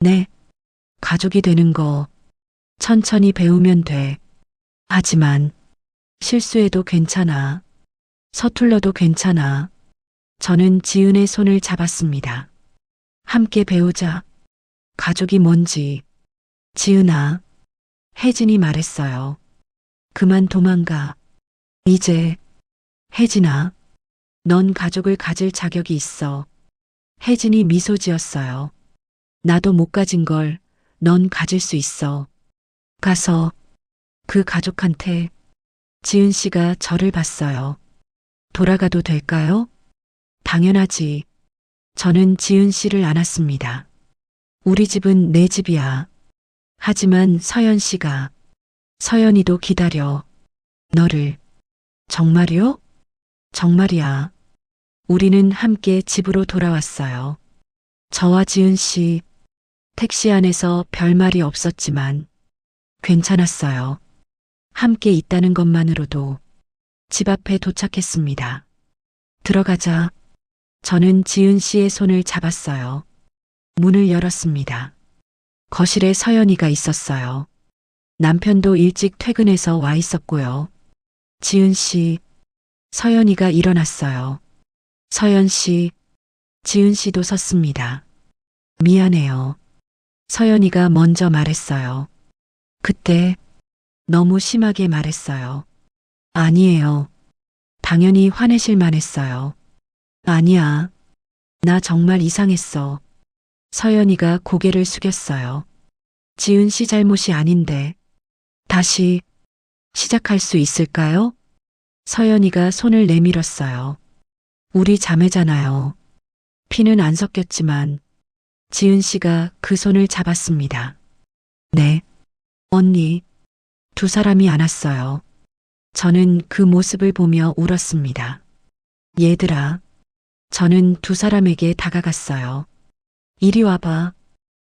네, 가족이 되는 거 천천히 배우면 돼. 하지만 실수해도 괜찮아. 서툴러도 괜찮아. 저는 지은의 손을 잡았습니다. 함께 배우자. 가족이 뭔지. 지은아, 혜진이 말했어요. 그만 도망가. 이제. 혜진아, 넌 가족을 가질 자격이 있어. 혜진이 미소 지었어요. 나도 못 가진 걸 넌 가질 수 있어. 가서 그 가족한테. 지은 씨가 저를 봤어요. 돌아가도 될까요? 당연하지. 저는 지은 씨를 안았습니다. 우리 집은 내 집이야. 하지만 서연 씨가. 서연이도 기다려. 너를. 정말이요? 정말이야. 우리는 함께 집으로 돌아왔어요. 저와 지은 씨, 택시 안에서 별말이 없었지만 괜찮았어요. 함께 있다는 것만으로도. 집 앞에 도착했습니다. 들어가자. 저는 지은 씨의 손을 잡았어요. 문을 열었습니다. 거실에 서연이가 있었어요. 남편도 일찍 퇴근해서 와 있었고요. 지은 씨, 서연이가 일어났어요. 서연 씨, 지은 씨도 섰습니다. 미안해요. 서연이가 먼저 말했어요. 그때 너무 심하게 말했어요. 아니에요. 당연히 화내실 만했어요. 아니야. 나 정말 이상했어. 서연이가 고개를 숙였어요. 지은 씨 잘못이 아닌데. 다시 시작할 수 있을까요? 서연이가 손을 내밀었어요. 우리 자매잖아요. 피는 안 섞였지만 지은 씨가 그 손을 잡았습니다. 네. 언니. 두 사람이 안았어요. 저는 그 모습을 보며 울었습니다. 얘들아. 저는 두 사람에게 다가갔어요. 이리 와봐.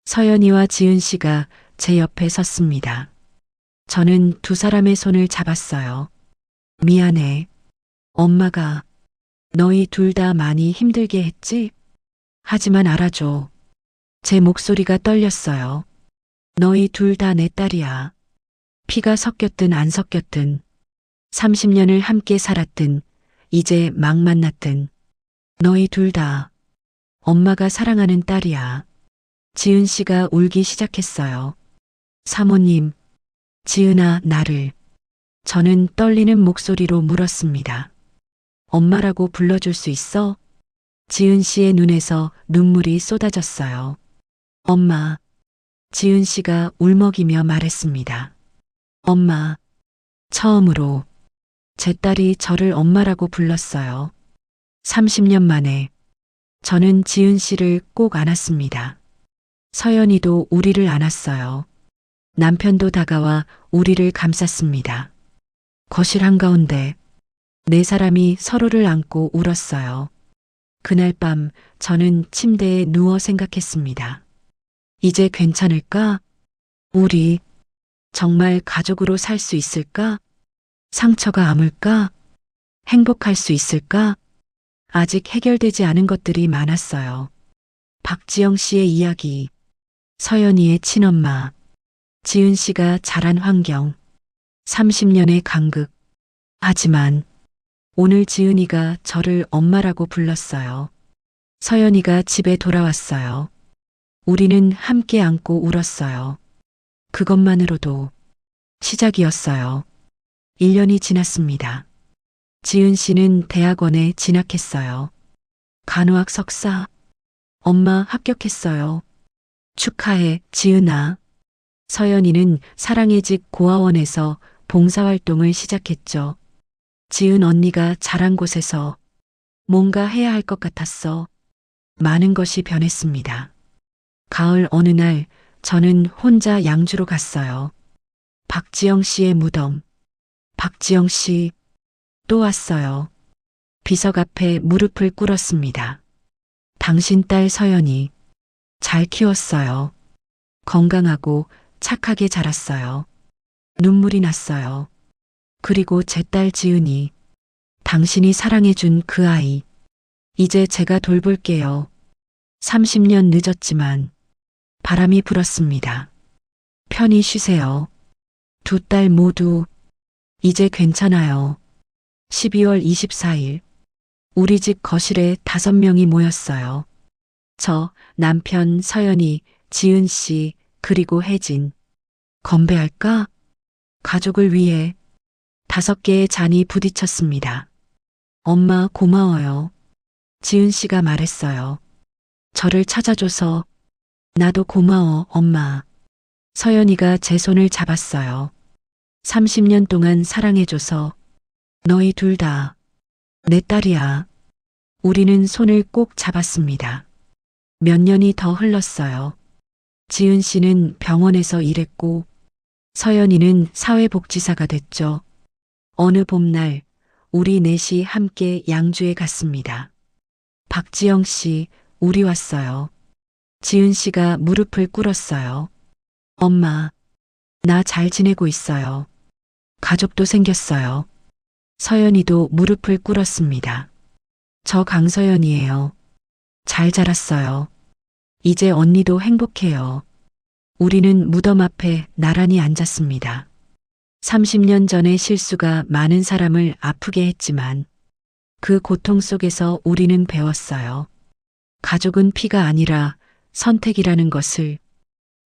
서연이와 지은 씨가 제 옆에 섰습니다. 저는 두 사람의 손을 잡았어요. 미안해. 엄마가 너희 둘 다 많이 힘들게 했지? 하지만 알아줘. 제 목소리가 떨렸어요. 너희 둘 다 내 딸이야. 피가 섞였든 안 섞였든 30년을 함께 살았든 이제 막 만났든 너희 둘 다 엄마가 사랑하는 딸이야. 지은 씨가 울기 시작했어요. 사모님, 지은아, 나를. 저는 떨리는 목소리로 물었습니다. 엄마라고 불러줄 수 있어? 지은 씨의 눈에서 눈물이 쏟아졌어요. 엄마. 지은 씨가 울먹이며 말했습니다. 엄마. 처음으로 제 딸이 저를 엄마라고 불렀어요. 30년 만에 저는 지은 씨를 꼭 안았습니다. 서연이도 우리를 안았어요. 남편도 다가와 우리를 감쌌습니다. 거실 한가운데 네 사람이 서로를 안고 울었어요. 그날 밤 저는 침대에 누워 생각했습니다. 이제 괜찮을까? 우리 정말 가족으로 살 수 있을까? 상처가 아물까? 행복할 수 있을까? 아직 해결되지 않은 것들이 많았어요. 박지영 씨의 이야기, 서연이의 친엄마, 지은 씨가 자란 환경, 30년의 간극. 하지만 오늘 지은이가 저를 엄마라고 불렀어요. 서연이가 집에 돌아왔어요. 우리는 함께 안고 울었어요. 그것만으로도 시작이었어요. 1년이 지났습니다. 지은 씨는 대학원에 진학했어요. 간호학 석사. 엄마 합격했어요. 축하해, 지은아. 서연이는 사랑의 집 고아원에서 봉사활동을 시작했죠. 지은 언니가 자란 곳에서 뭔가 해야 할 것 같았어. 많은 것이 변했습니다. 가을 어느 날 저는 혼자 양주로 갔어요. 박지영 씨의 무덤. 박지영 씨 또 왔어요. 비석 앞에 무릎을 꿇었습니다. 당신 딸 서연이 잘 키웠어요. 건강하고 착하게 자랐어요. 눈물이 났어요. 그리고 제 딸 지은이 당신이 사랑해준 그 아이 이제 제가 돌볼게요. 30년 늦었지만 바람이 불었습니다. 편히 쉬세요. 두 딸 모두 이제 괜찮아요. 12월 24일 우리 집 거실에 5명이 모였어요. 저, 남편, 서연이, 지은 씨, 그리고 혜진. 건배할까? 가족을 위해 5개의 잔이 부딪혔습니다. 엄마 고마워요. 지은 씨가 말했어요. 저를 찾아줘서 나도 고마워, 엄마. 서연이가 제 손을 잡았어요. 30년 동안 사랑해줘서 너희 둘 다 내 딸이야. 우리는 손을 꼭 잡았습니다. 몇 년이 더 흘렀어요. 지은 씨는 병원에서 일했고 서연이는 사회복지사가 됐죠. 어느 봄날 우리 넷이 함께 양주에 갔습니다. 박지영 씨, 우리 왔어요. 지은 씨가 무릎을 꿇었어요. 엄마, 나 잘 지내고 있어요. 가족도 생겼어요. 서연이도 무릎을 꿇었습니다. 저 강서연이에요. 잘 자랐어요. 이제 언니도 행복해요. 우리는 무덤 앞에 나란히 앉았습니다. 30년 전의 실수가 많은 사람을 아프게 했지만 그 고통 속에서 우리는 배웠어요. 가족은 피가 아니라 선택이라는 것을.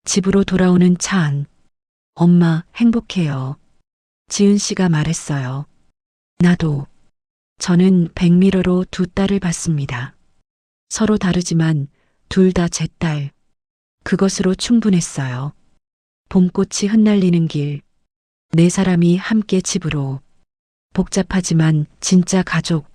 집으로 돌아오는 차 안. 엄마 행복해요. 지은 씨가 말했어요. 나도. 저는 백미러로 두 딸을 봤습니다. 서로 다르지만 둘 다 제 딸. 그것으로 충분했어요. 봄꽃이 흩날리는 길, 네 사람이 함께 집으로. 복잡하지만 진짜 가족,